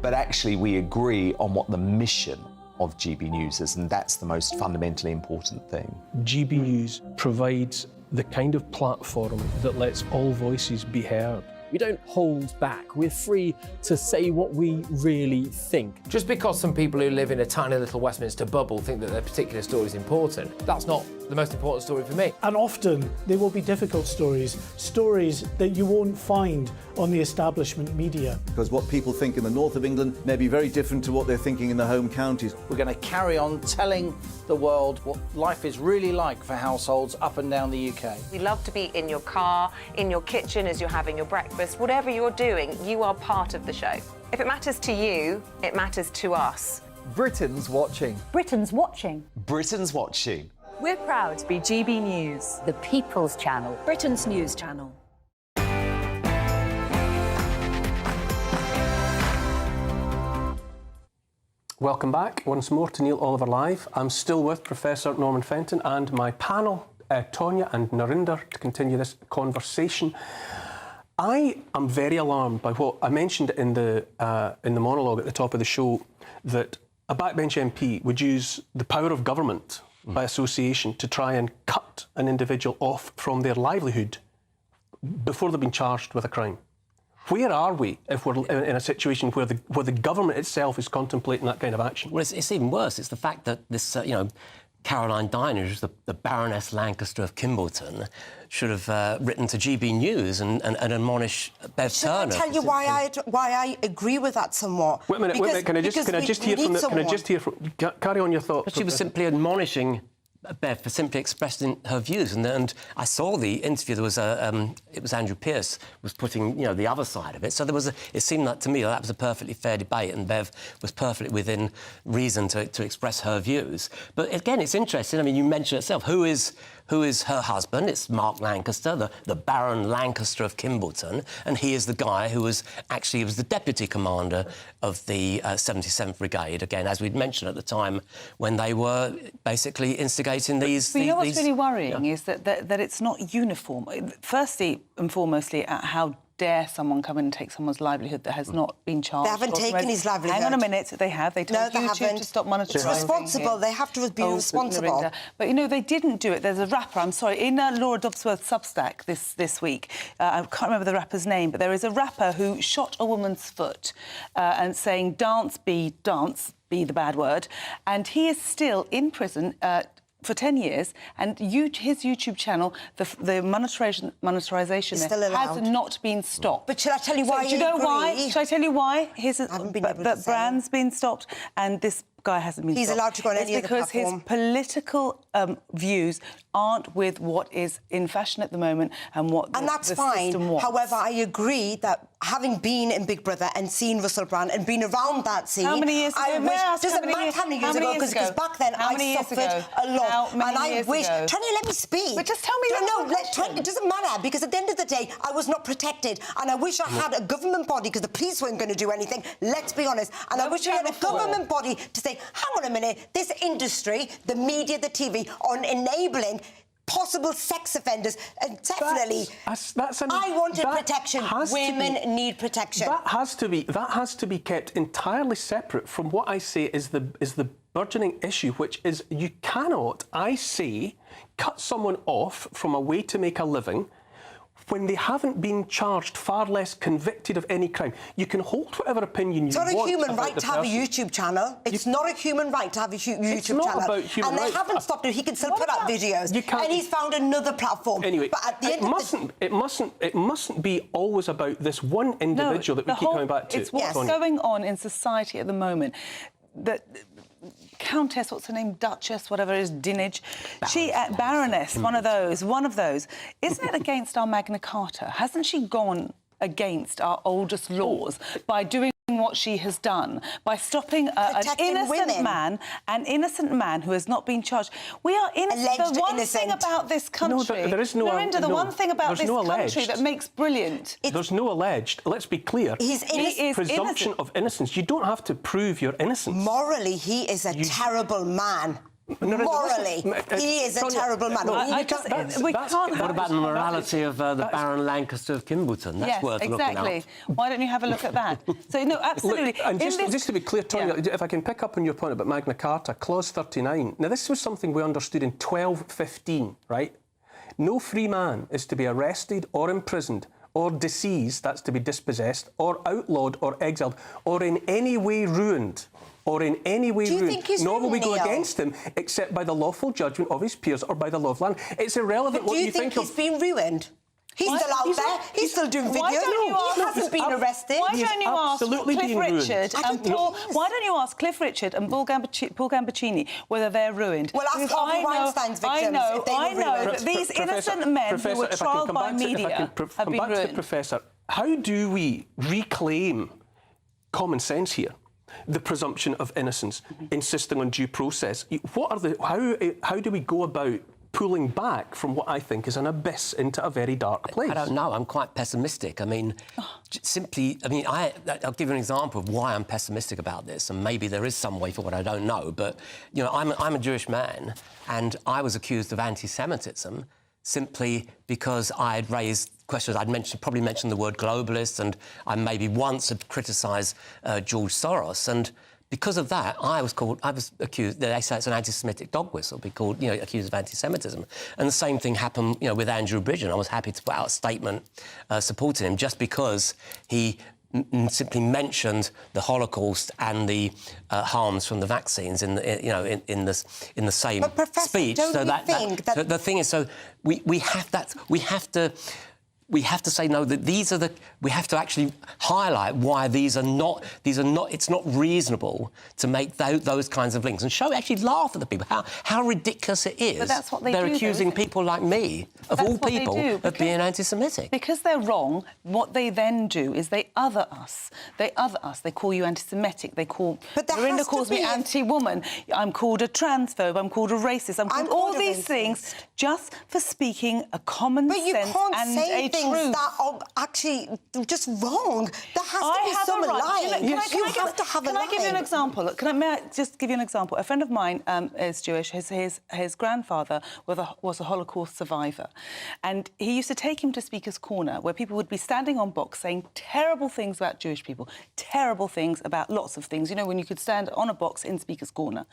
[SPEAKER 24] but actually we agree on what the mission of GB News is, and that's the most fundamentally important thing.
[SPEAKER 12] GB News provides the kind of platform that lets all voices be heard.
[SPEAKER 2] We don't hold back. We're free to say what we really think.
[SPEAKER 11] Just because some people who live in a tiny little Westminster bubble think that their particular story is important, that's not the most important story for me.
[SPEAKER 3] And often there will be difficult stories that you won't find on the establishment media.
[SPEAKER 16] Because what people think in the north of England may be very different to what they're thinking in the home counties.
[SPEAKER 24] We're going to carry on telling the world what life is really like for households up and down the UK.
[SPEAKER 4] We love to be in your car, in your kitchen as you're having your breakfast. Whatever you're doing, you are part of the show. If it matters to you, it matters to us.
[SPEAKER 24] Britain's watching.
[SPEAKER 6] Britain's watching.
[SPEAKER 7] Britain's watching.
[SPEAKER 23] We're proud to be GB News,
[SPEAKER 14] The People's Channel.
[SPEAKER 23] Britain's news channel.
[SPEAKER 12] Welcome back once more to Neil Oliver Live. I'm still with Professor Norman Fenton and my panel, Tonya and Narinder, to continue this conversation. I am very alarmed by what I mentioned in the monologue at the top of the show, that a backbench MP would use the power of government by association to try and cut an individual off from their livelihood before they've been charged with a crime. Where are we if we're in a situation where the government itself is contemplating that kind of action?
[SPEAKER 25] Well, it's even worse. It's the fact that this, Caroline Diner, who's the Baroness Lancaster of Kimbleton, should have written to GB News and admonish Bev Turner.
[SPEAKER 17] Should I tell you why I agree with that somewhat?
[SPEAKER 12] Wait a minute. Can I just hear from? Carry on your thoughts.
[SPEAKER 25] But she was simply admonishing Bev for simply expressing her views, and I saw the interview. There was it was Andrew Pearce was putting the other side of it. So it seemed like to me that was a perfectly fair debate, and Bev was perfectly within reason to express her views. But again, it's interesting. I mean, you mentioned itself. Who is her husband? It's Mark Lancaster, the Baron Lancaster of Kimbleton, and he is the guy who was the deputy commander of the 77th Brigade. Again, as we'd mentioned at the time when they were basically instigating these.
[SPEAKER 13] But you know what's really worrying is that it's not uniform. Firstly and foremostly, at how dare someone come in and take someone's livelihood that has not been charged?
[SPEAKER 17] They haven't taken his livelihood.
[SPEAKER 13] Hang on a minute, they have. They told YouTube to stop monitoring.
[SPEAKER 17] It's responsible. They have to be responsible.
[SPEAKER 13] Narinda. But, they didn't do it. There's a rapper, I'm sorry, in Laura Dobbsworth's Substack this week, I can't remember the rapper's name, but there is a rapper who shot a woman's foot and saying, dance, be the bad word, and he is still in prison for 10 years, and his YouTube channel, the monetization there, has not been stopped.
[SPEAKER 17] But shall I tell you why?
[SPEAKER 13] Do you know why? Shall I tell you why? That brand's been stopped, and this guy hasn't been stopped.
[SPEAKER 17] He's allowed to go on any other platform.
[SPEAKER 13] It's because his political views aren't with what is in fashion at the moment and what the system wants.
[SPEAKER 17] However, I agree that having been in Big Brother and seen Russell Brand and been around that scene...
[SPEAKER 13] How many years ago?
[SPEAKER 17] Doesn't matter how many years ago, because back then I suffered a lot. And I wish... Tonya, let me speak.
[SPEAKER 13] But just tell me
[SPEAKER 17] it doesn't matter, because at the end of the day, I was not protected, and I wish I had a government body, because the police weren't going to do anything, let's be honest, and I wish I had a government body to say, hang on a minute, this industry, the media, the TV, on enabling possible sex offenders, and definitely, I wanted protection. Women need protection.
[SPEAKER 12] That has to be kept entirely separate from what I say is the burgeoning issue, which is you cannot, I say, cut someone off from a way to make a living when they haven't been charged, far less convicted of any crime. You can hold whatever opinion you want.
[SPEAKER 17] It's not a human right to have a YouTube channel. It's not a human right to have a YouTube channel.
[SPEAKER 12] It's not about human rights.
[SPEAKER 17] And they haven't stopped him. He can still put up videos. And he's found another platform.
[SPEAKER 12] Anyway,
[SPEAKER 17] but at the end
[SPEAKER 12] it mustn't be always about this one individual that we keep coming back to.
[SPEAKER 13] It's what's going on in society at the moment. That Countess, what's her name, Duchess, whatever it is, Dinage, Baroness, one of those. Isn't it against our Magna Carta? Hasn't she gone against our oldest laws by doing what she has done, by stopping an innocent man who has not been charged? We are innocent. The one thing about this country, Narinder, the one thing about this country that makes brilliant.
[SPEAKER 12] There's no alleged. Let's be clear.
[SPEAKER 17] He's innocent.
[SPEAKER 12] Presumption of innocence. You don't have to prove your innocence.
[SPEAKER 17] Morally, he is a terrible man. Morally, he is a terrible man.
[SPEAKER 25] What about the morality of the Baron Lancaster of Kimbleton? That's worth looking at.
[SPEAKER 13] Why don't you have a look at that? So, no, absolutely.
[SPEAKER 12] Look, and just to be clear, Tonya, if I can pick up on your point about Magna Carta, Clause 39. Now, this was something we understood in 1215, right? No free man is to be arrested or imprisoned or deceased, that's to be dispossessed, or outlawed or exiled, or in any way ruined, or in any way ruined, nor will we go against him except by the lawful judgment of his peers or by the law of land. It's irrelevant what you think of...
[SPEAKER 17] Do you think he's been ruined? He's still out there. He's still doing videos. He hasn't been arrested.
[SPEAKER 13] Why don't you ask Cliff Richard and Paul? Why don't you ask Cliff Richard and Paul Gambaccini whether they're ruined?
[SPEAKER 17] Well, ask Harvey Weinstein's victims if they were ruined.
[SPEAKER 13] That these innocent men who were trialled by media have been ruined.
[SPEAKER 12] Come back to the Professor. How do we reclaim common sense here? The presumption of innocence, insisting on due process. What are the? How do we go about pulling back from what I think is an abyss into a very dark place?
[SPEAKER 25] I don't know. I'm quite pessimistic. I mean, I'll give you an example of why I'm pessimistic about this, and maybe there is some way forward, I don't know. But, you know, I'm a Jewish man, and I was accused of anti-Semitism simply because I had raised questions. I'd probably mentioned the word globalist, and I maybe once had criticised George Soros, and because of that, I was accused. They say it's an anti-Semitic dog whistle, be called, you know, accused of anti-Semitism. And the same thing happened, you know, with Andrew Bridgen. I was happy to put out a statement supporting him just because he simply mentioned the Holocaust and the harms from the vaccines in the same speech.
[SPEAKER 17] Don't you think that...
[SPEAKER 25] So the thing is, so we have to say no. That these are the. We have to actually highlight why these are not. It's not reasonable to make those kinds of links and actually laugh at the people. How ridiculous it is.
[SPEAKER 13] But that's what
[SPEAKER 25] they're
[SPEAKER 13] do,
[SPEAKER 25] accusing people like me, of all people, of being anti-Semitic.
[SPEAKER 13] Because they're wrong. What they then do is they other us. They call you anti-Semitic. Miranda calls me anti-woman. I'm called a transphobe. I'm called a racist. I'm called all these things just for speaking a common sense and a truth.
[SPEAKER 17] But you can't say things that are actually just wrong. There has to be some line. You have to have a line.
[SPEAKER 13] Can I give you an example? May I just give you an example? A friend of mine is Jewish. His grandfather was a Holocaust survivor. And he used to take him to Speaker's Corner, where people would be standing on box saying terrible things about Jewish people, terrible things about lots of things. You know, when you could stand on a box in Speaker's Corner.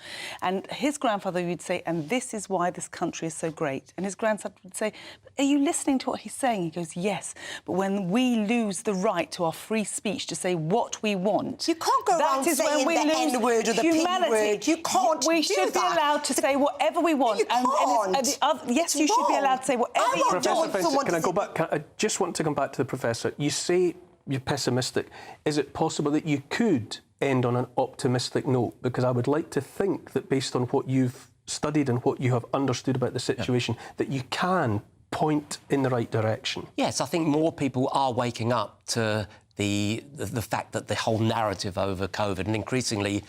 [SPEAKER 13] And his grandfather would say, and this is why this country is so great. And his grandson would say, are you listening to what he's saying? He goes, yes. But when we lose the right to our free speech to say what we want...
[SPEAKER 17] You can't go around saying the N-word or the P-word. You can't do that.
[SPEAKER 13] We should be allowed to say whatever we want.
[SPEAKER 17] You can't.
[SPEAKER 13] Yes, you should be allowed to say whatever you want.
[SPEAKER 12] Professor Vincent, can I go back? I just want to come back to the Professor. You say you're pessimistic. Is it possible that you could end on an optimistic note? Because I would like to think that based on what you've studied and what you have understood about the situation, that you can point in the right direction.
[SPEAKER 25] Yes, I think more people are waking up to the fact that the whole narrative over COVID, and increasingly,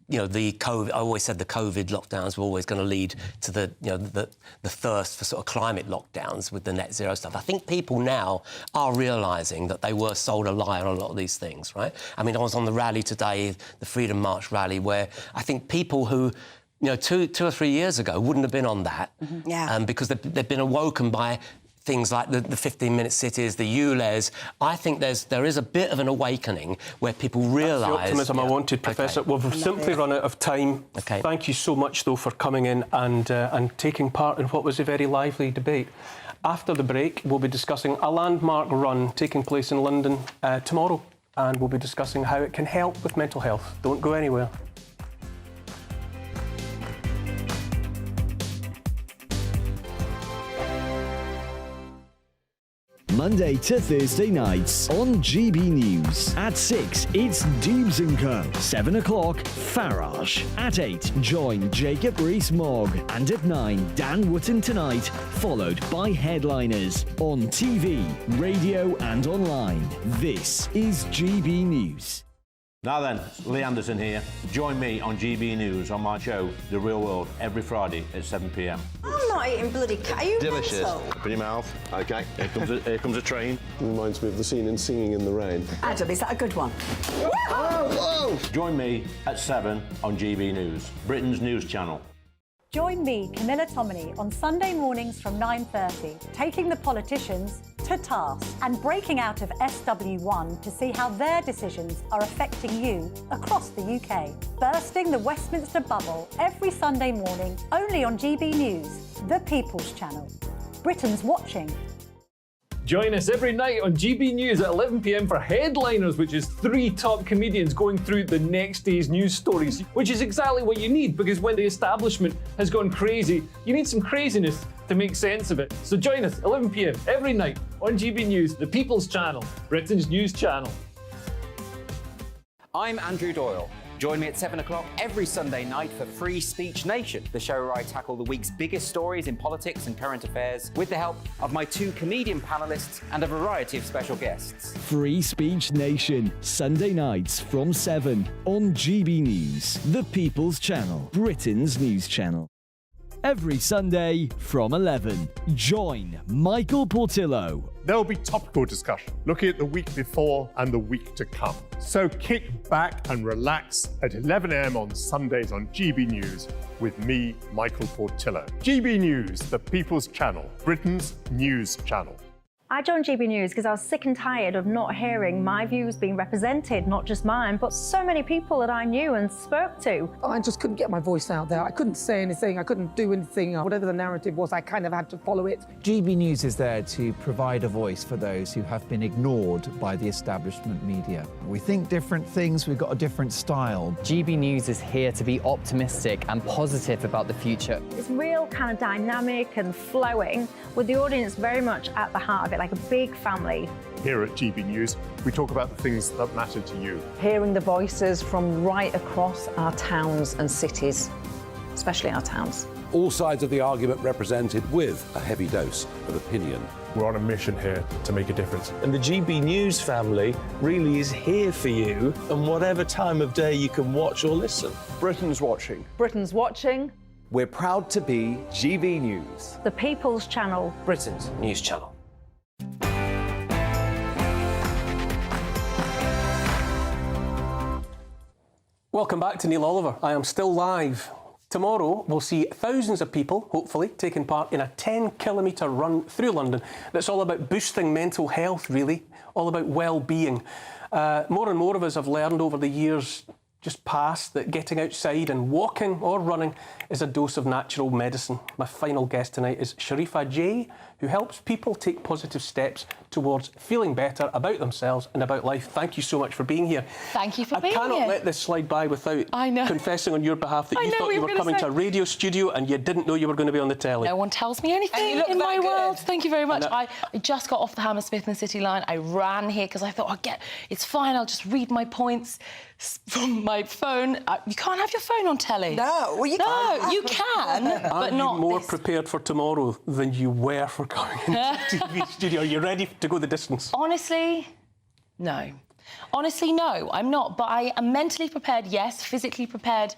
[SPEAKER 25] you know, the COVID. I always said the COVID lockdowns were always going to lead to the thirst for sort of climate lockdowns with the net zero stuff. I think people now are realising that they were sold a lie on a lot of these things, right? I mean, I was on the rally today, the Freedom March rally, where I think people who, you know, two or 3 years ago wouldn't have been on that, because they've been awoken by things like the 15-minute cities, the ULEZ. I think there is a bit of an awakening where people realise...
[SPEAKER 12] That's the optimism I wanted, Professor. Well, we've simply run out of time.
[SPEAKER 25] Okay.
[SPEAKER 12] Thank you so much, though, for coming in and taking part in what was a very lively debate. After the break, we'll be discussing a landmark run taking place in London tomorrow, and we'll be discussing how it can help with mental health. Don't go anywhere.
[SPEAKER 1] Monday to Thursday nights on GB News. At 6, it's Dubes & Co. 7 o'clock, Farage. At 8, join Jacob Rees-Mogg. And at 9, Dan Wootton Tonight, followed by Headliners. On TV, radio and online. This is GB News.
[SPEAKER 7] Now then, Lee Anderson here. Join me on GB News on my show, The Real World, every Friday at 7 p.m.
[SPEAKER 17] I'm not eating bloody cat. Are you
[SPEAKER 7] Delicious.
[SPEAKER 17] mental?
[SPEAKER 7] Open your mouth. OK, here comes a train.
[SPEAKER 8] Reminds me of the scene in Singing in the Rain.
[SPEAKER 23] Adam, is that a good one?
[SPEAKER 7] Whoa! Join me at 7 on GB News, Britain's news channel.
[SPEAKER 6] Join me, Camilla Tominey, on Sunday mornings from 9:30, taking the politicians to task and breaking out of SW1 to see how their decisions are affecting you across the UK. Bursting the Westminster bubble every Sunday morning, only on GB News, the People's Channel. Britain's watching.
[SPEAKER 2] Join us every night on GB News at 11 p.m. for Headliners, which is 3 top comedians going through the next day's news stories, which is exactly what you need, because when the establishment has gone crazy, you need some craziness to make sense of it. So join us 11 p.m. every night on GB News, the People's Channel, Britain's news channel.
[SPEAKER 5] I'm Andrew Doyle. Join me at 7 o'clock every Sunday night for Free Speech Nation, the show where I tackle the week's biggest stories in politics and current affairs with the help of my 2 comedian panellists and a variety of special guests.
[SPEAKER 1] Free Speech Nation, Sunday nights from 7 on GB News, the People's Channel, Britain's news channel. Every Sunday from 11, join Michael Portillo.
[SPEAKER 9] There will be topical discussion, looking at the week before and the week to come. So kick back and relax at 11 a.m. on Sundays on GB News with me, Michael Portillo. GB News, the People's Channel, Britain's news channel.
[SPEAKER 6] I joined GB News because I was sick and tired of not hearing my views being represented, not just mine, but so many people that I knew and spoke to.
[SPEAKER 10] I just couldn't get my voice out there. I couldn't say anything, I couldn't do anything. Whatever the narrative was, I kind of had to follow it.
[SPEAKER 11] GB News is there to provide a voice for those who have been ignored by the establishment media. We think different things, we've got a different style.
[SPEAKER 15] GB News is here to be optimistic and positive about the future.
[SPEAKER 6] It's real kind of dynamic and flowing, with the audience very much at the heart of it, like a big family.
[SPEAKER 9] Here at GB News, we talk about the things that matter to you.
[SPEAKER 18] Hearing the voices from right across our towns and cities, especially our towns.
[SPEAKER 20] All sides of the argument represented with a heavy dose of opinion.
[SPEAKER 9] We're on a mission here to make a difference.
[SPEAKER 21] And the GB News family really is here for you, and whatever time of day you can watch or listen.
[SPEAKER 9] Britain's watching.
[SPEAKER 18] Britain's watching.
[SPEAKER 20] We're proud to be GB News,
[SPEAKER 6] the People's Channel,
[SPEAKER 21] Britain's news channel.
[SPEAKER 12] Welcome back to Neil Oliver. I am still live. Tomorrow we'll see thousands of people, hopefully, taking part in a 10-kilometre run through London that's all about boosting mental health, really, all about well-being. More and more of us have learned over the years just past that getting outside and walking or running is a dose of natural medicine. My final guest tonight is Sharifa J, who helps people take positive steps towards feeling better about themselves and about life. Thank you so much for being here.
[SPEAKER 22] Thank you for being here.
[SPEAKER 12] I cannot let this slide by without confessing on your behalf that you thought you were coming to a radio studio and you didn't know you were going to be on the telly.
[SPEAKER 22] No one tells me anything in my world. Thank you very much. I just got off the Hammersmith and City line. I ran here because I thought, it's fine, I'll just read my points from my phone. You can't have your phone on telly.
[SPEAKER 17] No, well, you can't.
[SPEAKER 22] No, you can, but not
[SPEAKER 12] Are you more prepared for tomorrow than you were for coming into the TV studio? Are you ready to go the distance?
[SPEAKER 22] Honestly, no. Honestly, no, I'm not. But I am mentally prepared, yes. Physically prepared,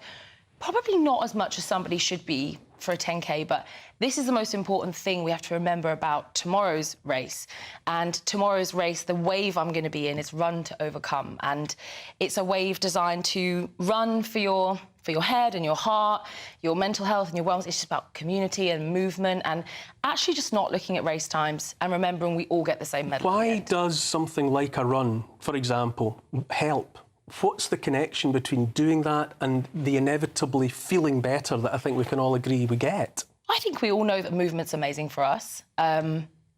[SPEAKER 22] probably not as much as somebody should be for a 10K, but this is the most important thing we have to remember about tomorrow's race. And tomorrow's race, the wave I'm going to be in is Run to Overcome. And it's a wave designed to run for your head and your heart, your mental health and your wellness. It's just about community and movement and actually just not looking at race times and remembering we all get the same medal.
[SPEAKER 12] Why does something like a run, for example, help? What's the connection between doing that and the inevitably feeling better that I think we can all agree we get?
[SPEAKER 22] I think we all know that movement's amazing for us.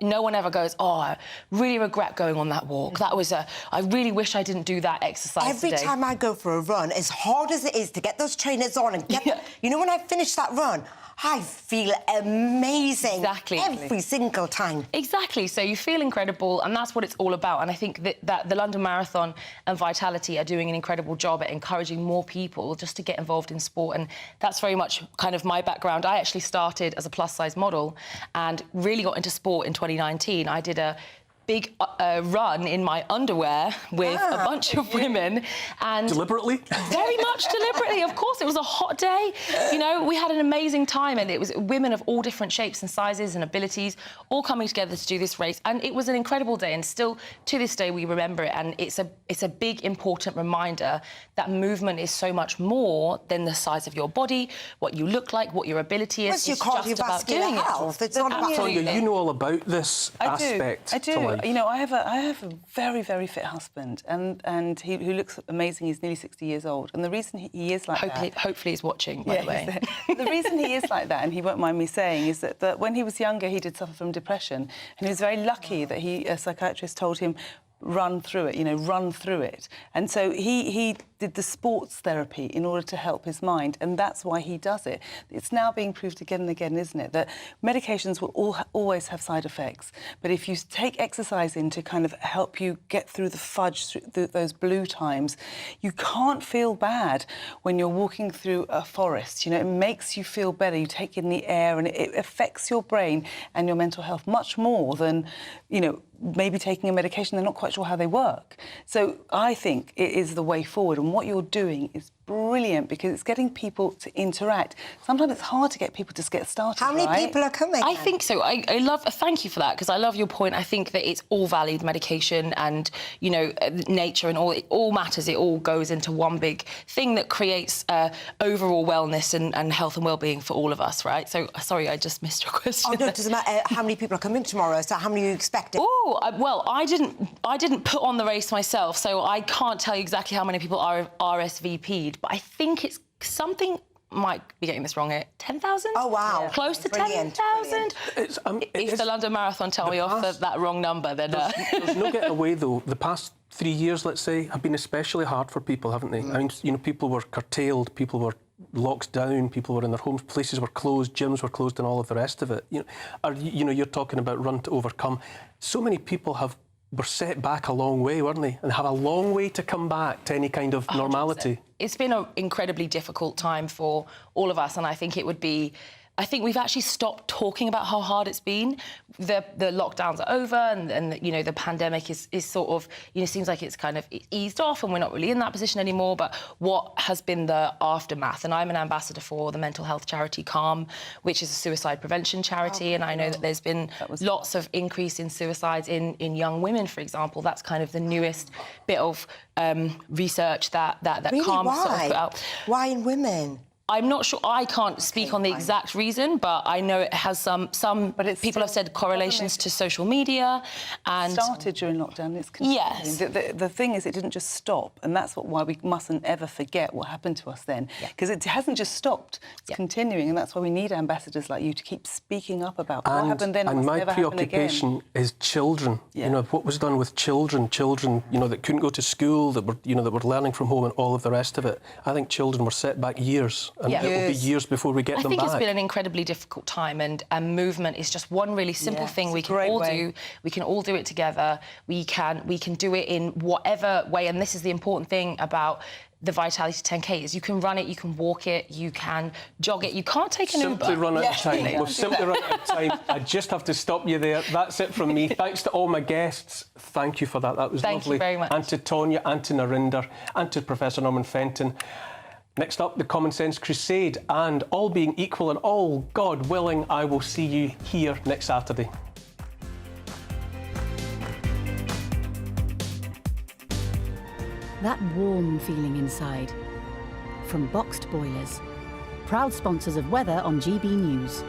[SPEAKER 22] No one ever goes, I really regret going on that walk. I really wish I didn't do that exercise
[SPEAKER 17] today. Every time I go for a run, as hard as it is to get those trainers on and get... You know, when I finish that run, I feel amazing.
[SPEAKER 22] Exactly.
[SPEAKER 17] Every single time.
[SPEAKER 22] Exactly. So you feel incredible, and that's what it's all about. And I think that the London Marathon and Vitality are doing an incredible job at encouraging more people just to get involved in sport. And that's very much kind of my background. I actually started as a plus-size model and really got into sport in 2019. I did a big run in my underwear with a bunch of women. And
[SPEAKER 12] deliberately?
[SPEAKER 22] Very much deliberately, of course. It was a hot day. You know, we had an amazing time, and it was women of all different shapes and sizes and abilities all coming together to do this race. And it was an incredible day, and still to this day we remember it. And it's a big, important reminder that movement is so much more than the size of your body, what you look like, what your ability is.
[SPEAKER 17] It's your cardiovascular health. It's not about
[SPEAKER 12] Tonya, you know all about this aspect
[SPEAKER 13] I do.
[SPEAKER 12] life.
[SPEAKER 13] You know, I have a very, very fit husband, and who looks amazing. He's nearly 60 years old, and the reason he is like that...
[SPEAKER 22] Hopefully he's watching, by the way.
[SPEAKER 13] The reason he is like that, and he won't mind me saying, is that when he was younger, he did suffer from depression, and he was very lucky that a psychiatrist told him, run through it, run through it. And so he did the sports therapy in order to help his mind, and that's why he does it. It's now being proved again and again, isn't it, that medications will always have side effects, but if you take exercise in to kind of help you get through the fudge, through those blue times, you can't feel bad when you're walking through a forest. It makes you feel better. You take in the air, and it affects your brain and your mental health much more than, maybe taking a medication. They're not quite sure how they work. So I think it is the way forward, and what you're doing is brilliant because it's getting people to interact. Sometimes it's hard to get people to get started.
[SPEAKER 17] How many people are coming?
[SPEAKER 22] I think so. I love. Thank you for that, because I love your point. I think that it's all valued medication, and nature, and all matters. It all goes into one big thing that creates overall wellness and health and well-being for all of us, right? So sorry, I just missed your question.
[SPEAKER 17] Oh no, it doesn't matter. How many people are coming tomorrow? So how many are you expecting?
[SPEAKER 22] Oh well, I didn't put on the race myself, so I can't tell you exactly how many people are RSVP'd. But I think it's something, might be getting this wrong here, 10,000?
[SPEAKER 17] Oh, wow.
[SPEAKER 22] Yeah. Close to 10,000? If the London Marathon tell me off that wrong number, then...
[SPEAKER 12] There's no getting away, though. The past 3 years, let's say, have been especially hard for people, haven't they? I mean, people were curtailed, people were locked down, people were in their homes, places were closed, gyms were closed, and all of the rest of it. You're talking about Run to Overcome. So many people were set back a long way, weren't they? And have a long way to come back to any kind of normality.
[SPEAKER 22] 100%. It's been an incredibly difficult time for all of us, and I think it would be... I think we've actually stopped talking about how hard it's been. The lockdowns are over, and the pandemic is sort of, seems like it's kind of eased off, and we're not really in that position anymore. But what has been the aftermath? And I'm an ambassador for the mental health charity Calm, which is a suicide prevention charity, and I know that there's been lots of increase in suicides in young women, for example. That's kind of the newest bit of research that
[SPEAKER 17] really?
[SPEAKER 22] Calm
[SPEAKER 17] Why?
[SPEAKER 22] sort of put out.
[SPEAKER 17] Why in women?
[SPEAKER 22] I'm not sure. I can't speak on the exact reason, but I know it has some. But people have said correlations to social media, and
[SPEAKER 13] it started during lockdown. It's continuing.
[SPEAKER 22] Yes.
[SPEAKER 13] The thing is, it didn't just stop, and that's why we mustn't ever forget what happened to us then, because it hasn't just stopped. It's continuing, and that's why we need ambassadors like you to keep speaking up about what happened then.
[SPEAKER 12] And
[SPEAKER 13] must
[SPEAKER 12] my
[SPEAKER 13] never happen
[SPEAKER 12] preoccupation
[SPEAKER 13] again.
[SPEAKER 12] is children. What was done with children that couldn't go to school, that were learning from home, and all of the rest of it. I think children were set back years, and it will be years before we get them back.
[SPEAKER 22] I think it's been an incredibly difficult time, and movement is just one really simple thing we can all do. We can all do it together. We can do it in whatever way, and this is the important thing about the Vitality 10K is you can run it, you can walk it, you can jog it. You can't take an Uber.
[SPEAKER 12] Simply run out of time. We've simply run out of time. I just have to stop you there. That's it from me. Thanks to all my guests. Thank you for that. That was lovely.
[SPEAKER 22] Thank you very much.
[SPEAKER 12] And to Tonya, and to Narinder, and to Professor Norman Fenton. Next up, the Common Sense Crusade, and all being equal and all God willing, I will see you here next Saturday.
[SPEAKER 14] That warm feeling inside. From Boxed Boilers, proud sponsors of weather on GB News.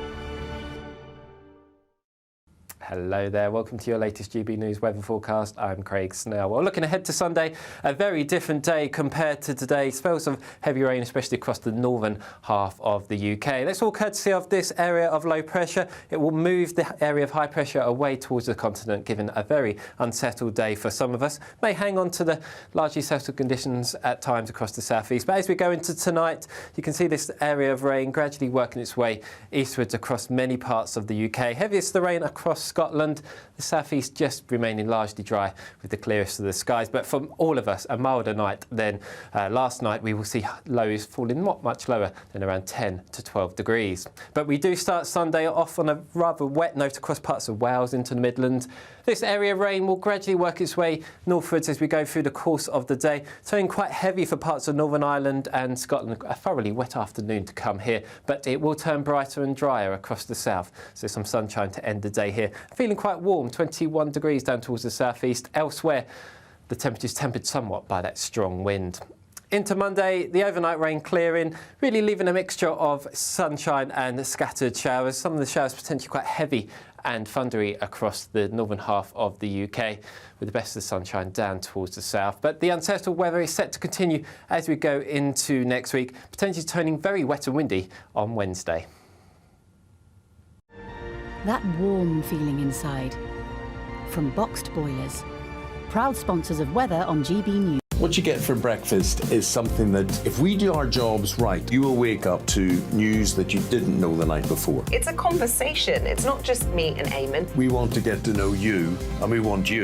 [SPEAKER 3] Hello there, welcome to your latest GB News weather forecast. I'm Craig Snell. Well, looking ahead to Sunday, a very different day compared to today. Spells of heavy rain, especially across the northern half of the UK. That's all courtesy of this area of low pressure. It will move the area of high pressure away towards the continent, giving a very unsettled day for some of us. May hang on to the largely settled conditions at times across the southeast. But as we go into tonight, you can see this area of rain gradually working its way eastwards across many parts of the UK. Heaviest the rain across Scotland, the southeast just remaining largely dry with the clearest of the skies. But for all of us, a milder night than last night. We will see lows falling not much lower than around 10 to 12 degrees. But we do start Sunday off on a rather wet note across parts of Wales into the Midlands. This area of rain will gradually work its way northwards as we go through the course of the day, turning quite heavy for parts of Northern Ireland and Scotland. A thoroughly wet afternoon to come here, but it will turn brighter and drier across the south. So some sunshine to end the day here. Feeling quite warm, 21 degrees down towards the southeast. Elsewhere, the temperature's tempered somewhat by that strong wind. Into Monday, the overnight rain clearing, really leaving a mixture of sunshine and scattered showers. Some of the showers potentially quite heavy and thundery across the northern half of the UK, with the best of the sunshine down towards the south. But the unsettled weather is set to continue as we go into next week, potentially turning very wet and windy on Wednesday.
[SPEAKER 14] That warm feeling inside. From Boxed Boilers, proud sponsors of weather on GB News.
[SPEAKER 4] What you get for breakfast is something that, if we do our jobs right, you will wake up to news that you didn't know the night before.
[SPEAKER 16] It's a conversation. It's not just me and Eamon.
[SPEAKER 4] We want to get to know you, and we want you